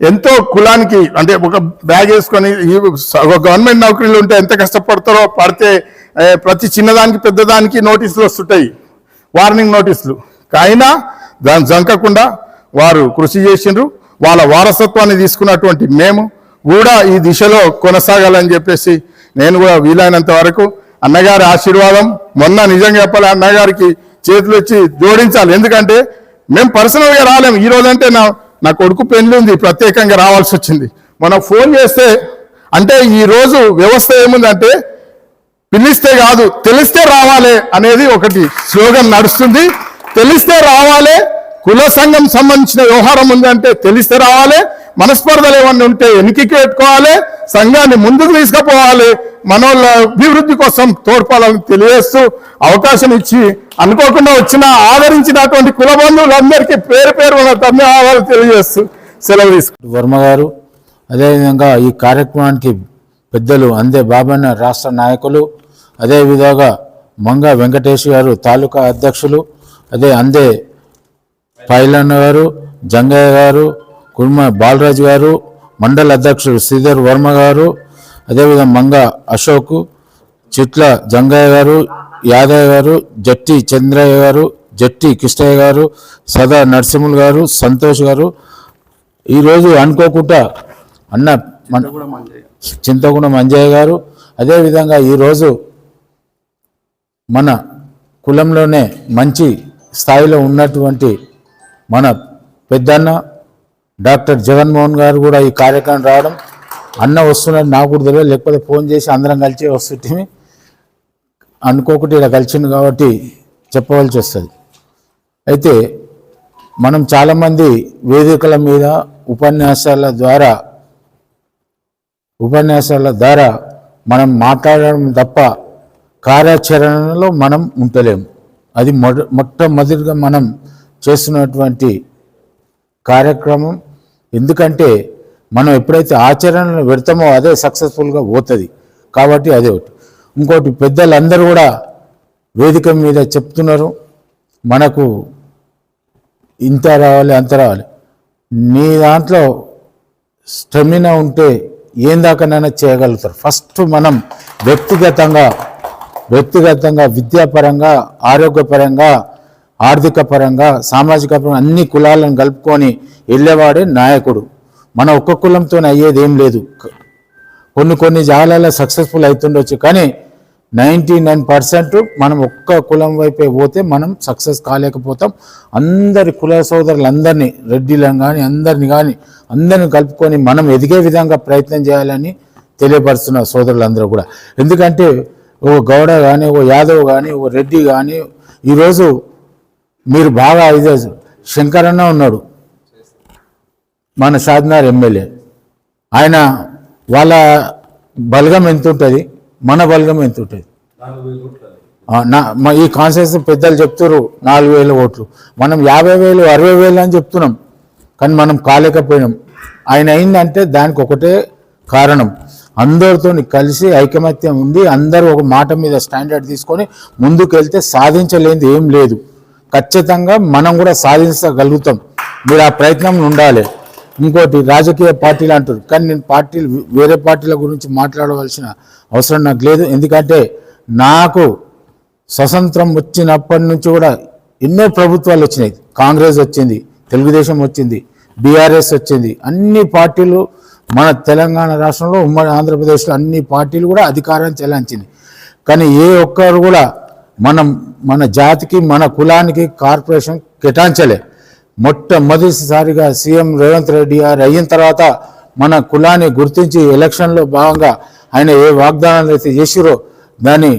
ఎంతో కులానికి అంటే ఒక బ్యాగ్ వేసుకొని ఒక గవర్నమెంట్ నౌకరీలు ఉంటే ఎంత కష్టపడతారో, పడితే ప్రతి చిన్నదానికి పెద్దదానికి నోటీసులు వస్తుంటాయి, వార్నింగ్ నోటీసులు. అయినా దాన్ని జంకకుండా వారు కృషి చేసిండ్రు. వాళ్ళ వారసత్వాన్ని తీసుకున్నటువంటి మేము కూడా ఈ దిశలో కొనసాగాలని చెప్పేసి నేను కూడా వీలైనంత వరకు అన్నగారి ఆశీర్వాదం మొన్న నిజంగా చెప్పాలి అన్నగారికి చేతులు వచ్చి జోడించాలి. ఎందుకంటే మేము పర్సనల్గా రాలేము. ఈ రోజంటే నా కొడుకు పెళ్లి ఉంది, ప్రత్యేకంగా రావాల్సి వచ్చింది. మనం ఫోన్ చేస్తే అంటే ఈరోజు వ్యవస్థ ఏముందంటే పిలిస్తే కాదు తెలిస్తే రావాలి అనేది ఒకటి స్లోగన్ నడుస్తుంది. తెలిస్తే రావాలి, కుల సంఘం సంబంధించిన వ్యవహారం ఉందంటే తెలిస్తే రావాలి, మనస్పర్ధలు ఏమన్నా ఉంటే వెనక్కి పెట్టుకోవాలి, సంఘాన్ని ముందుకు తీసుకుపోవాలి, మనోళ్ళ అభివృద్ధి కోసం తోడ్పాలని తెలియజేస్తూ అవకాశం ఇచ్చి అనుకోకుండా వచ్చిన ఆదరించినటువంటి కుల బంధువులందరికీ పేరు పేరు ధన్యవాదాలు తెలియజేస్తూ సెలవు తీసుకుంటారు. వర్మ గారు, అదేవిధంగా ఈ కార్యక్రమానికి పెద్దలు అందే బాబన్న రాష్ట్ర నాయకులు, అదేవిధంగా మంగ వెంకటేష్ గారు తాలూకా అధ్యక్షులు, అందే పైలన్న గారు, జంగయ్య గారు, కుర్మ బాలరాజు గారు, మండల అధ్యక్షుడు శ్రీధర్ వర్మ గారు, అదేవిధంగా మంగ అశోక్, చిట్ల జంగయ్య గారు, యాదయ్య గారు, జట్టి చంద్రయ్య గారు, జట్టి కృష్ణయ్య గారు, సదా నరసింహులు గారు, సంతోష్ గారు. ఈరోజు అనుకోకుండా అన్న చింతగుణ మంజయ్య గారు, అదేవిధంగా ఈరోజు మన కులంలోనే మంచి స్థాయిలో ఉన్నటువంటి మన పెద్దన్న డాక్టర్ జగన్మోహన్ గారు కూడా ఈ కార్యక్రమం రావడం, అన్న వస్తున్నది నాకు కూడా తెలియదు, లేకపోతే ఫోన్ చేసి అందరం కలిసి వస్తుంటే అనుకోకుండా ఇలా కలిసింది కాబట్టి చెప్పవలసి వస్తుంది. అయితే మనం చాలామంది వేదికల మీద ఉపన్యాసాల ద్వారా మనం మాట్లాడడం తప్ప కార్యాచరణలో మనం ఉండలేము. అది మొట్టమొదటిగా మనం చేస్తున్నటువంటి కార్యక్రమం. ఎందుకంటే మనం ఎప్పుడైతే ఆచరణలో పెడతామో అదే సక్సెస్ఫుల్గా పోతుంది. కాబట్టి అదే ఒకటి. ఇంకోటి పెద్దలందరూ కూడా వేదిక మీద చెప్తున్నారు, మనకు ఇంత రావాలి అంత రావాలి. నీ దాంట్లో స్టెమినా ఉంటే ఏం దాకానైనా చేయగలుగుతారు. ఫస్ట్ మనం వ్యక్తిగతంగా విద్యాపరంగా, ఆరోగ్యపరంగా, ఆర్థిక పరంగా, సామాజిక పరంగా అన్ని కులాలను కలుపుకొని వెళ్ళేవాడే నాయకుడు. మన ఒక్క కులంతో అయ్యేది ఏం లేదు. కొన్ని జాగాలలో సక్సెస్ఫుల్ అవుతుండొచ్చు, కానీ 99% మనం ఒక్క కులం వైపే పోతే మనం సక్సెస్ కాలేకపోతాం. అందరి కుల సోదరులందరినీ, రెడ్డిలను కానీ అందరిని కలుపుకొని మనం ఎదిగే విధంగా ప్రయత్నం చేయాలని తెలియపరుస్తున్న సోదరులందరూ కూడా. ఎందుకంటే ఓ గౌడ కానీ, ఓ యాదవ్ కానీ, ఓ రెడ్డి కానీ, ఈరోజు మీరు బాగా ఇదే శంకరన్న ఉన్నాడు, మన షాద్నగర్ ఎమ్మెల్యే. ఆయన వాళ్ళ బలగం ఎంత ఉంటుంది, మన బలగం ఎంత ఉంటుంది? ఈ కాన్స్టిట్యూన్సీ పెద్దలు చెప్తారు 4,000 ఓట్లు, మనం 50,000 60,000 అని చెప్తున్నాం, కానీ మనం కాలేకపోయినాం. ఆయన అయిందంటే దానికి ఒకటే కారణం, అందరితో కలిసి ఐకమత్యం ఉండి అందరూ ఒక మాట మీద స్టాండర్డ్ తీసుకొని ముందుకు వెళ్తే సాధించలేనిది ఏం లేదు. ఖచ్చితంగా మనం కూడా సాధించగలుగుతాం. మీరు ఆ ప్రయత్నం ఉండాలి. ఇంకోటి రాజకీయ పార్టీలు అంటారు, కానీ నేను వేరే పార్టీల గురించి మాట్లాడవలసిన అవసరం నాకు లేదు. ఎందుకంటే నాకు స్వతంత్రం వచ్చినప్పటి నుంచి కూడా ఎన్నో ప్రభుత్వాలు వచ్చినాయి. కాంగ్రెస్ వచ్చింది, తెలుగుదేశం వచ్చింది, బీఆర్ఎస్ వచ్చింది. అన్ని పార్టీలు మన తెలంగాణ రాష్ట్రంలో, ఉమ్మడి ఆంధ్రప్రదేశ్లో అన్ని పార్టీలు కూడా అధికారాన్ని చెలాయించింది. కానీ ఏ ఒక్కరు కూడా మన జాతికి, మన కులానికి కార్పొరేషన్ కేటాయించలే. మొట్టమొదటిసారిగా సీఎం రేవంత్ రెడ్డి గారు అయిన తర్వాత మన కులాన్ని గుర్తించి ఎలక్షన్లో భాగంగా ఆయన ఏ వాగ్దానాలు అయితే చేసిరో దాన్ని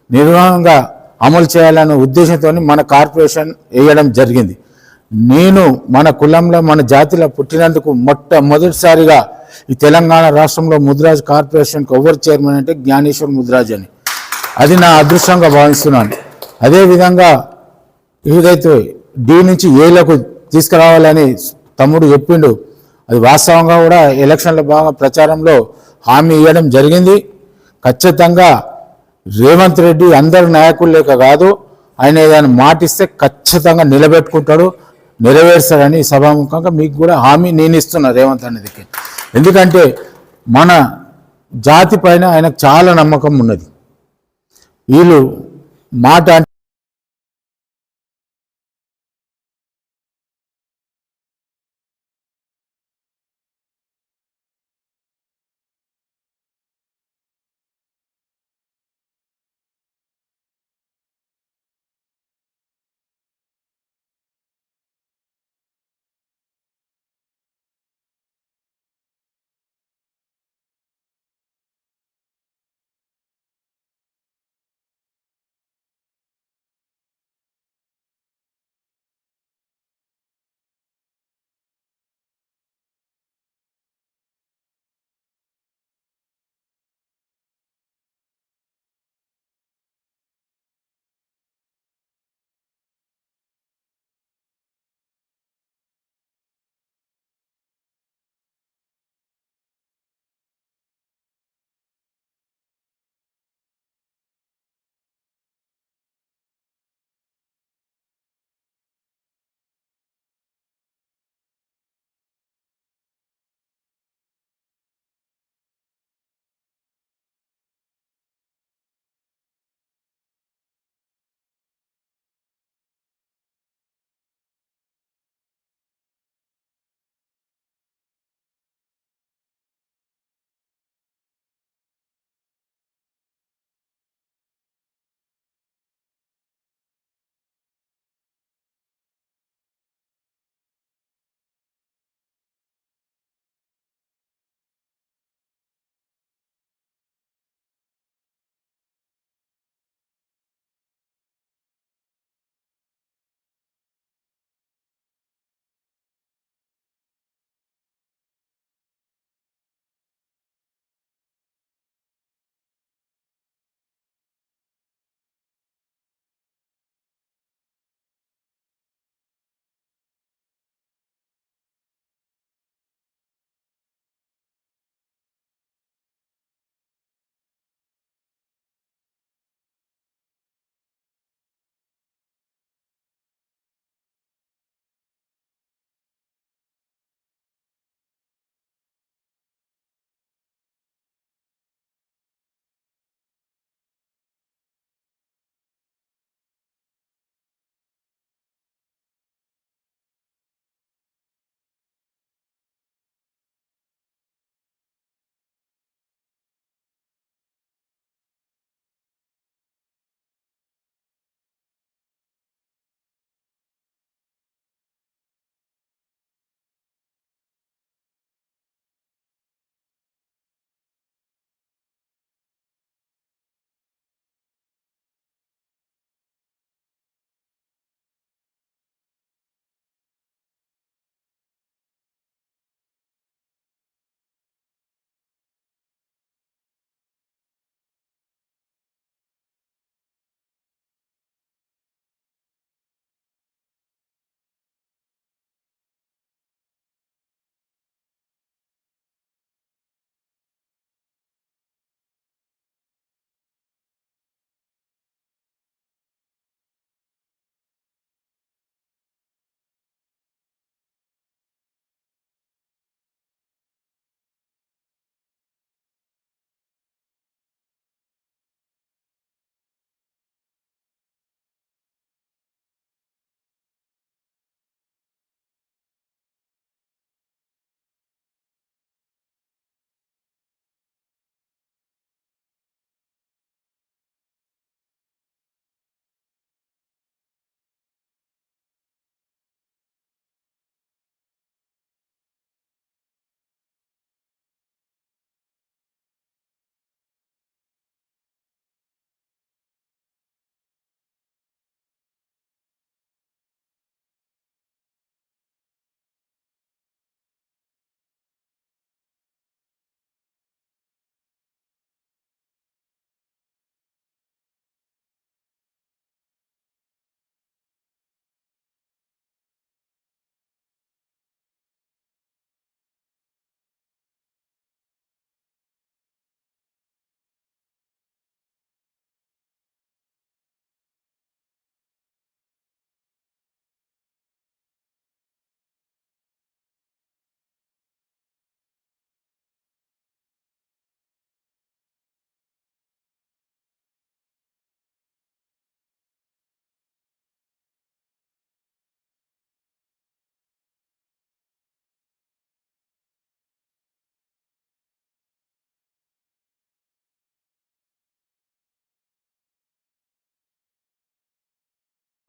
నిర్వహణగా అమలు చేయాలనే ఉద్దేశంతో మన కార్పొరేషన్ వేయడం జరిగింది. నేను మన కులంలో, మన జాతిలో పుట్టినందుకు మొట్టమొదటిసారిగా ఈ తెలంగాణ రాష్ట్రంలో ముదిరాజ్ కార్పొరేషన్కి ఎవరు చైర్మన్ అంటే జ్ఞానేశ్వర్ ముదిరాజ్ అని. అది నా అదృష్టంగా భావిస్తున్నాను. అదేవిధంగా ఏదైతే డి నుంచి ఏలకు తీసుకురావాలని తమ్ముడు చెప్పిండు, అది వాస్తవంగా కూడా ఎలక్షన్లో బాగా ప్రచారంలో హామీ ఇవ్వడం జరిగింది. ఖచ్చితంగా రేవంత్ రెడ్డి అందరి నాయకులు లేక కాదు, ఆయన ఏదైనా మాటిస్తే ఖచ్చితంగా నిలబెట్టుకుంటాడు, నెరవేర్స్తాడని సభాముఖంగా మీకు కూడా హామీ నేను ఇస్తున్నా రేవంత్ అనేదికి. ఎందుకంటే మన జాతి పైన ఆయనకు చాలా నమ్మకం ఉన్నది. వీళ్ళు మాట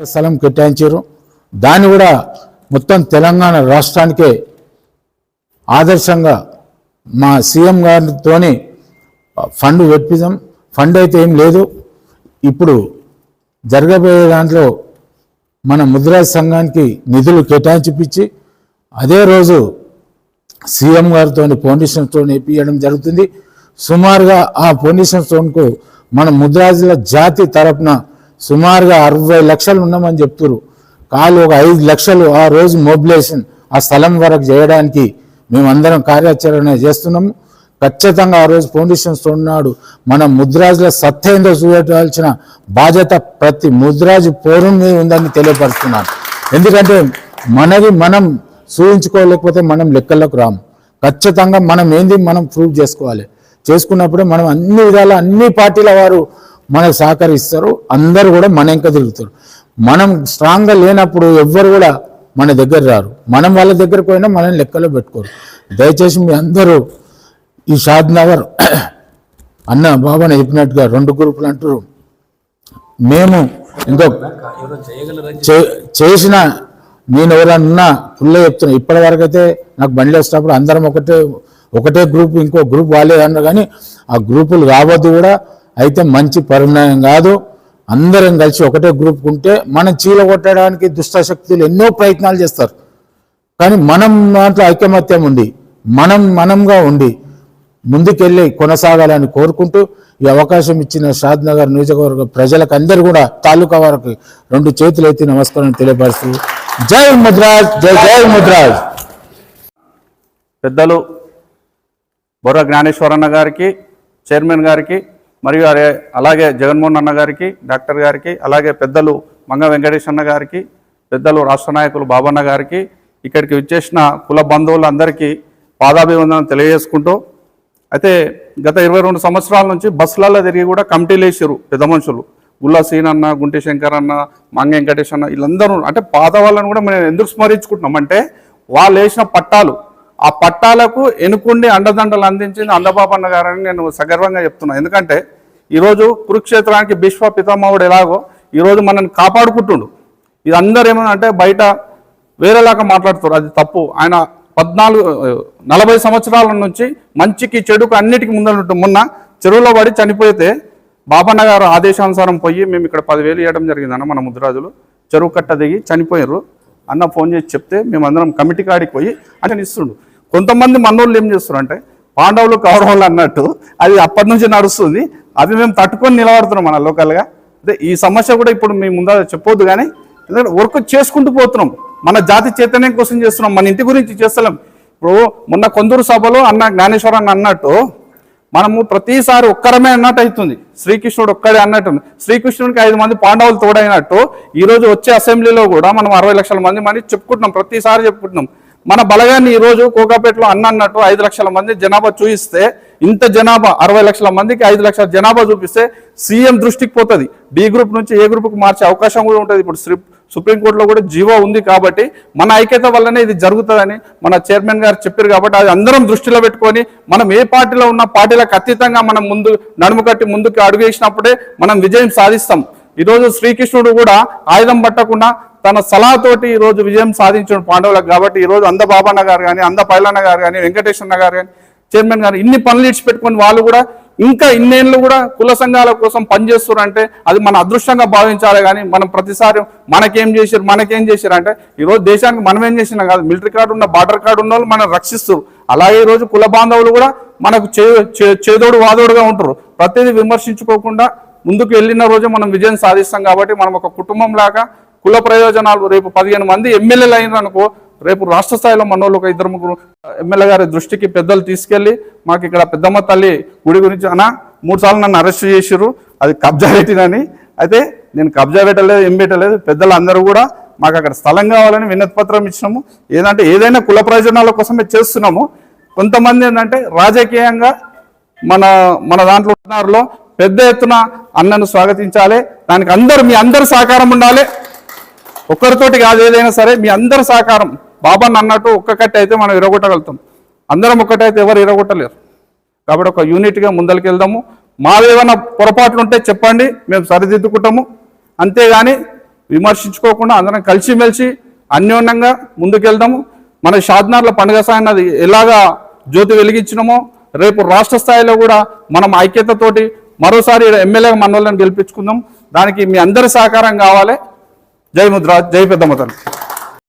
స్థలం కేటాయించారు. దాన్ని కూడా మొత్తం తెలంగాణ రాష్ట్రానికే ఆదర్శంగా మా సీఎం గారితోని ఫండ్ పెట్టించాం. ఫండ్ అయితే ఏం లేదు. ఇప్పుడు జరగబోయే దాంట్లో మన ముద్రాజ్ సంఘానికి నిధులు కేటాయించిపించి అదే రోజు సీఎం గారితో ఫౌండేషన్ స్టోన్ వేయించడం జరుగుతుంది. సుమారుగా ఆ ఫౌండేషన్ స్టోన్కు మన ముద్రాజుల జాతి తరపున సుమారుగా 60 లక్షలు ఉన్నామని చెప్తున్నారు. కాలు ఒక 5 లక్షలు ఆ రోజు మొబిలైజేషన్ ఆ స్థలం వరకు చేయడానికి మేమందరం కార్యాచరణ చేస్తున్నాము. ఖచ్చితంగా ఆ రోజు ఫౌండేషన్ స్టోన్ నాడు మన ముద్రాజుల సత్యంతో చూడాల్సిన బాధ్యత ప్రతి ముద్రాజు పౌరుని మీద ఉందని తెలియపరుస్తున్నాను. ఎందుకంటే మనది మనం చూపించుకోలేకపోతే మనం లెక్కల్లోకి రాము. ఖచ్చితంగా మనం ఏంది మనం ప్రూవ్ చేసుకోవాలి. చేసుకున్నప్పుడే మనం అన్ని విధాల అన్ని పార్టీల వారు మనకు సహకరిస్తారు. అందరూ కూడా మన ఇంకా తిరుగుతారు. మనం స్ట్రాంగ్గా లేనప్పుడు ఎవ్వరు కూడా మన దగ్గర రారు. మనం వాళ్ళ దగ్గరకు పోయినా మనం లెక్కలో పెట్టుకోరు. దయచేసి మీ అందరూ ఈ షాద్ నగర్ అన్న బాబాని చెప్పినట్టుగా 2 గ్రూపులు అంటారు. మేము ఇంకో చేసిన నేను ఎవరన్నా ఫుల్గా చెప్తున్నా. ఇప్పటి వరకు అయితే నాకు బండి వస్తున్నప్పుడు అందరం ఒకటే గ్రూప్ ఇంకో గ్రూప్ వాళ్ళే అన్నారు. కానీ ఆ గ్రూపులు రావద్దు కూడా. అయితే మంచి పరిణామం కాదు. అందరం కలిసి ఒకటే గ్రూప్ ఉంటే మనం చీల కొట్టడానికి దుష్టశక్తులు ఎన్నో ప్రయత్నాలు చేస్తారు. కానీ మనం దాంట్లో ఐకమత్యం ఉండి మనంగా ఉండి ముందుకెళ్ళి కొనసాగాలని కోరుకుంటూ ఈ అవకాశం ఇచ్చిన షాద్ నగర్ నియోజకవర్గ ప్రజలకు అందరూ కూడా తాలూకా వారికి 2 చేతులు ఎత్తి నమస్కారం తెలియపరుస్తూ జై ముద్రాజ్, జై జై ముద్రాజ్. పెద్దలు బొర్ర జ్ఞానేశ్వరన్న గారికి, చైర్మన్ గారికి, మరియు అలాగే జగన్మోహన్ అన్న గారికి, డాక్టర్ గారికి, అలాగే పెద్దలు మంగ వెంకటేష్ అన్న గారికి, పెద్దలు రాష్ట్ర నాయకులు బాబన్న గారికి, ఇక్కడికి విచ్చేసిన కుల బంధువులందరికీ పాదాభివందనం తెలియజేసుకుంటూ, అయితే గత 22 సంవత్సరాల నుంచి బస్సులలో తిరిగి కూడా కమిటీలు వేసారు పెద్ద మనుషులు. గుల్లా సీన్ అన్న, గుంటి శంకర్ అన్న, మంగ వెంకటేష్ అన్న, వీళ్ళందరూ అంటే పాత వాళ్ళని కూడా మేము ఎందుకు స్మరించుకుంటున్నాం అంటే వాళ్ళు వేసిన పట్టాలు, ఆ పట్టాలకు ఎనుకుండి అండదండలు అందించింది అందబాబన్న గారని నేను సగర్వంగా చెప్తున్నాను. ఎందుకంటే ఈరోజు కురుక్షేత్రానికి భీష్మ పితామహుడు ఎలాగో ఈరోజు మనల్ని కాపాడుకుంటుండు. ఇది అందరూ ఏమన్నా అంటే బయట వేరేలాగా మాట్లాడుతారు, అది తప్పు. ఆయన 40 సంవత్సరాల నుంచి మంచికి చెడుకు అన్నిటికీ ముందు మొన్న చెరువులో పడి చనిపోతే బాబన్న గారు ఆదేశానుసారం పోయి మేము ఇక్కడ 10,000 ఇవ్వడం జరిగిందన్న. మన ముద్రాజులు చెరువు కట్ట దిగి చనిపోయారు అన్న ఫోన్ చేసి చెప్తే మేమందరం కమిటీ కాడికి పోయి అంటే ఇస్తుండు. కొంతమంది మనోళ్ళు ఏం చేస్తారు అంటే పాండవులు కౌరవులు అన్నట్టు అది అప్పటి నుంచి నడుస్తుంది. అవి మేము తట్టుకొని నిలబడుతున్నాం మన లోకల్గా. అదే ఈ సమస్య కూడా ఇప్పుడు మేము ముందు చెప్పొద్దు, కానీ ఎందుకంటే వర్క్ చేసుకుంటూ పోతున్నాం. మన జాతి చైతన్యం కోసం చేస్తున్నాం, మన ఇంటి గురించి చేస్తలేం. ఇప్పుడు మొన్న కొందరు సభలో అన్న జ్ఞానేశ్వరన్న అన్నట్టు మనము ప్రతిసారి ఒక్కరమే అన్నట్టు అవుతుంది. శ్రీకృష్ణుడు ఒక్కడే అన్నట్టు, శ్రీకృష్ణుడికి 5 మంది పాండవులు తోడైనట్టు ఈరోజు వచ్చే అసెంబ్లీలో కూడా మనం 60 లక్షల మంది చెప్పుకుంటున్నాం, ప్రతిసారి చెప్పుకుంటున్నాం. మన బలగాన్ని ఈరోజు కోకాపేటలో అన్నట్టు 5 లక్షల మంది జనాభా చూపిస్తే, ఇంత జనాభా 60 లక్షల మందికి 5 లక్షల జనాభా చూపిస్తే సీఎం దృష్టికి పోతుంది. బి గ్రూప్ నుంచి ఏ గ్రూప్కి మార్చే అవకాశం కూడా ఉంటుంది. ఇప్పుడు సుప్రీంకోర్టులో కూడా జీవో ఉంది కాబట్టి మన ఐక్యత వల్లనే ఇది జరుగుతుందని మన చైర్మన్ గారు చెప్పారు. కాబట్టి అది అందరం దృష్టిలో పెట్టుకొని మనం ఏ పార్టీలో ఉన్న పార్టీలకు అతీతంగా మనం ముందు నడుము కట్టి ముందుకు అడుగు వేసినప్పుడే మనం విజయం సాధిస్తాం. ఈరోజు శ్రీకృష్ణుడు కూడా ఆయుధం పట్టకుండా తన సలహాతోటి ఈరోజు విజయం సాధించిన పాండవులకు. కాబట్టి ఈరోజు అంద బాబన్న గారు కానీ, అంద పైలన్న గారు కానీ, వెంకటేశ్వర గారు కానీ, చైర్మన్ గారు ఇన్ని పనులు ఇచ్చిపెట్టుకొని వాళ్ళు కూడా ఇంకా ఇన్నేళ్ళు కూడా కుల సంఘాల కోసం పనిచేస్తున్నారంటే అది మన అదృష్టంగా భావించాలి. కానీ మనం ప్రతిసారి మనకేం చేశారు అంటే ఈరోజు దేశానికి మనం ఏం చేసినా కాదు, మిలిటరీ కార్డు ఉన్న బార్డర్ కార్డు ఉన్న వాళ్ళు మనం రక్షిస్తారు. అలాగే ఈరోజు కుల బాంధవులు కూడా మనకు చేదోడు వాదోడుగా ఉంటారు. ప్రతిదీ విమర్శించుకోకుండా ముందుకు వెళ్ళిన రోజు మనం విజయం సాధిస్తాం. కాబట్టి మనం ఒక కుటుంబం లాగా కుల ప్రయోజనాలు రేపు 15 మంది ఎమ్మెల్యేలు అయిననుకో, రేపు రాష్ట్ర స్థాయిలో మనోళ్ళు ఒక 2-3 ఎమ్మెల్యే గారి దృష్టికి పెద్దలు తీసుకెళ్ళి మాకు ఇక్కడ పెద్దమ్మ తల్లి గుడి గురించి 3 సార్లు నన్ను అరెస్ట్ చేసిర్రు, అది కబ్జా పెట్టినని. అయితే నేను కబ్జా పెట్టలేదు, ఏం పెట్టలేదు. పెద్దలు అందరూ కూడా మాకు అక్కడ స్థలం కావాలని వినతి పత్రం ఇచ్చినాము. ఏదైనా కుల ప్రయోజనాల కోసమే చేస్తున్నాము. కొంతమంది ఏంటంటే రాజకీయంగా మన దాంట్లో పెద్ద ఎత్తున అన్నను స్వాగతించాలి. దానికి మీ అందరు సహకారం ఉండాలి. ఒక్కరితోటి కాదు, ఏదైనా సరే మీ అందరి సహకారం. బాబాన్న అన్నట్టు ఒక్క కట్ట అయితే మనం ఇరగొట్టగలుగుతాం. అందరం ఒక్కటైతే ఎవరు ఇరగొట్టలేరు. కాబట్టి ఒక యూనిట్గా ముందరికి వెళ్దాము. మావేమైనా పొరపాట్లు ఉంటే చెప్పండి, మేము సరిదిద్దుకుంటాము. అంతేగాని విమర్శించుకోకుండా అందరం కలిసిమెలిసి అన్యోన్యంగా ముందుకెళ్దాము. మన షాద్నగర్లో పండుగ సాయన్నది ఎలాగా జ్యోతి వెలిగించినామో రేపు రాష్ట్ర స్థాయిలో కూడా మనం ఐక్యతతోటి మరోసారి ఎమ్మెల్యేగా మన వాళ్ళని గెలిపించుకుందాం. దానికి మీ అందరి సహకారం కావాలి. జై ముద్ర, జై పెద్దమ్మ తల్లి.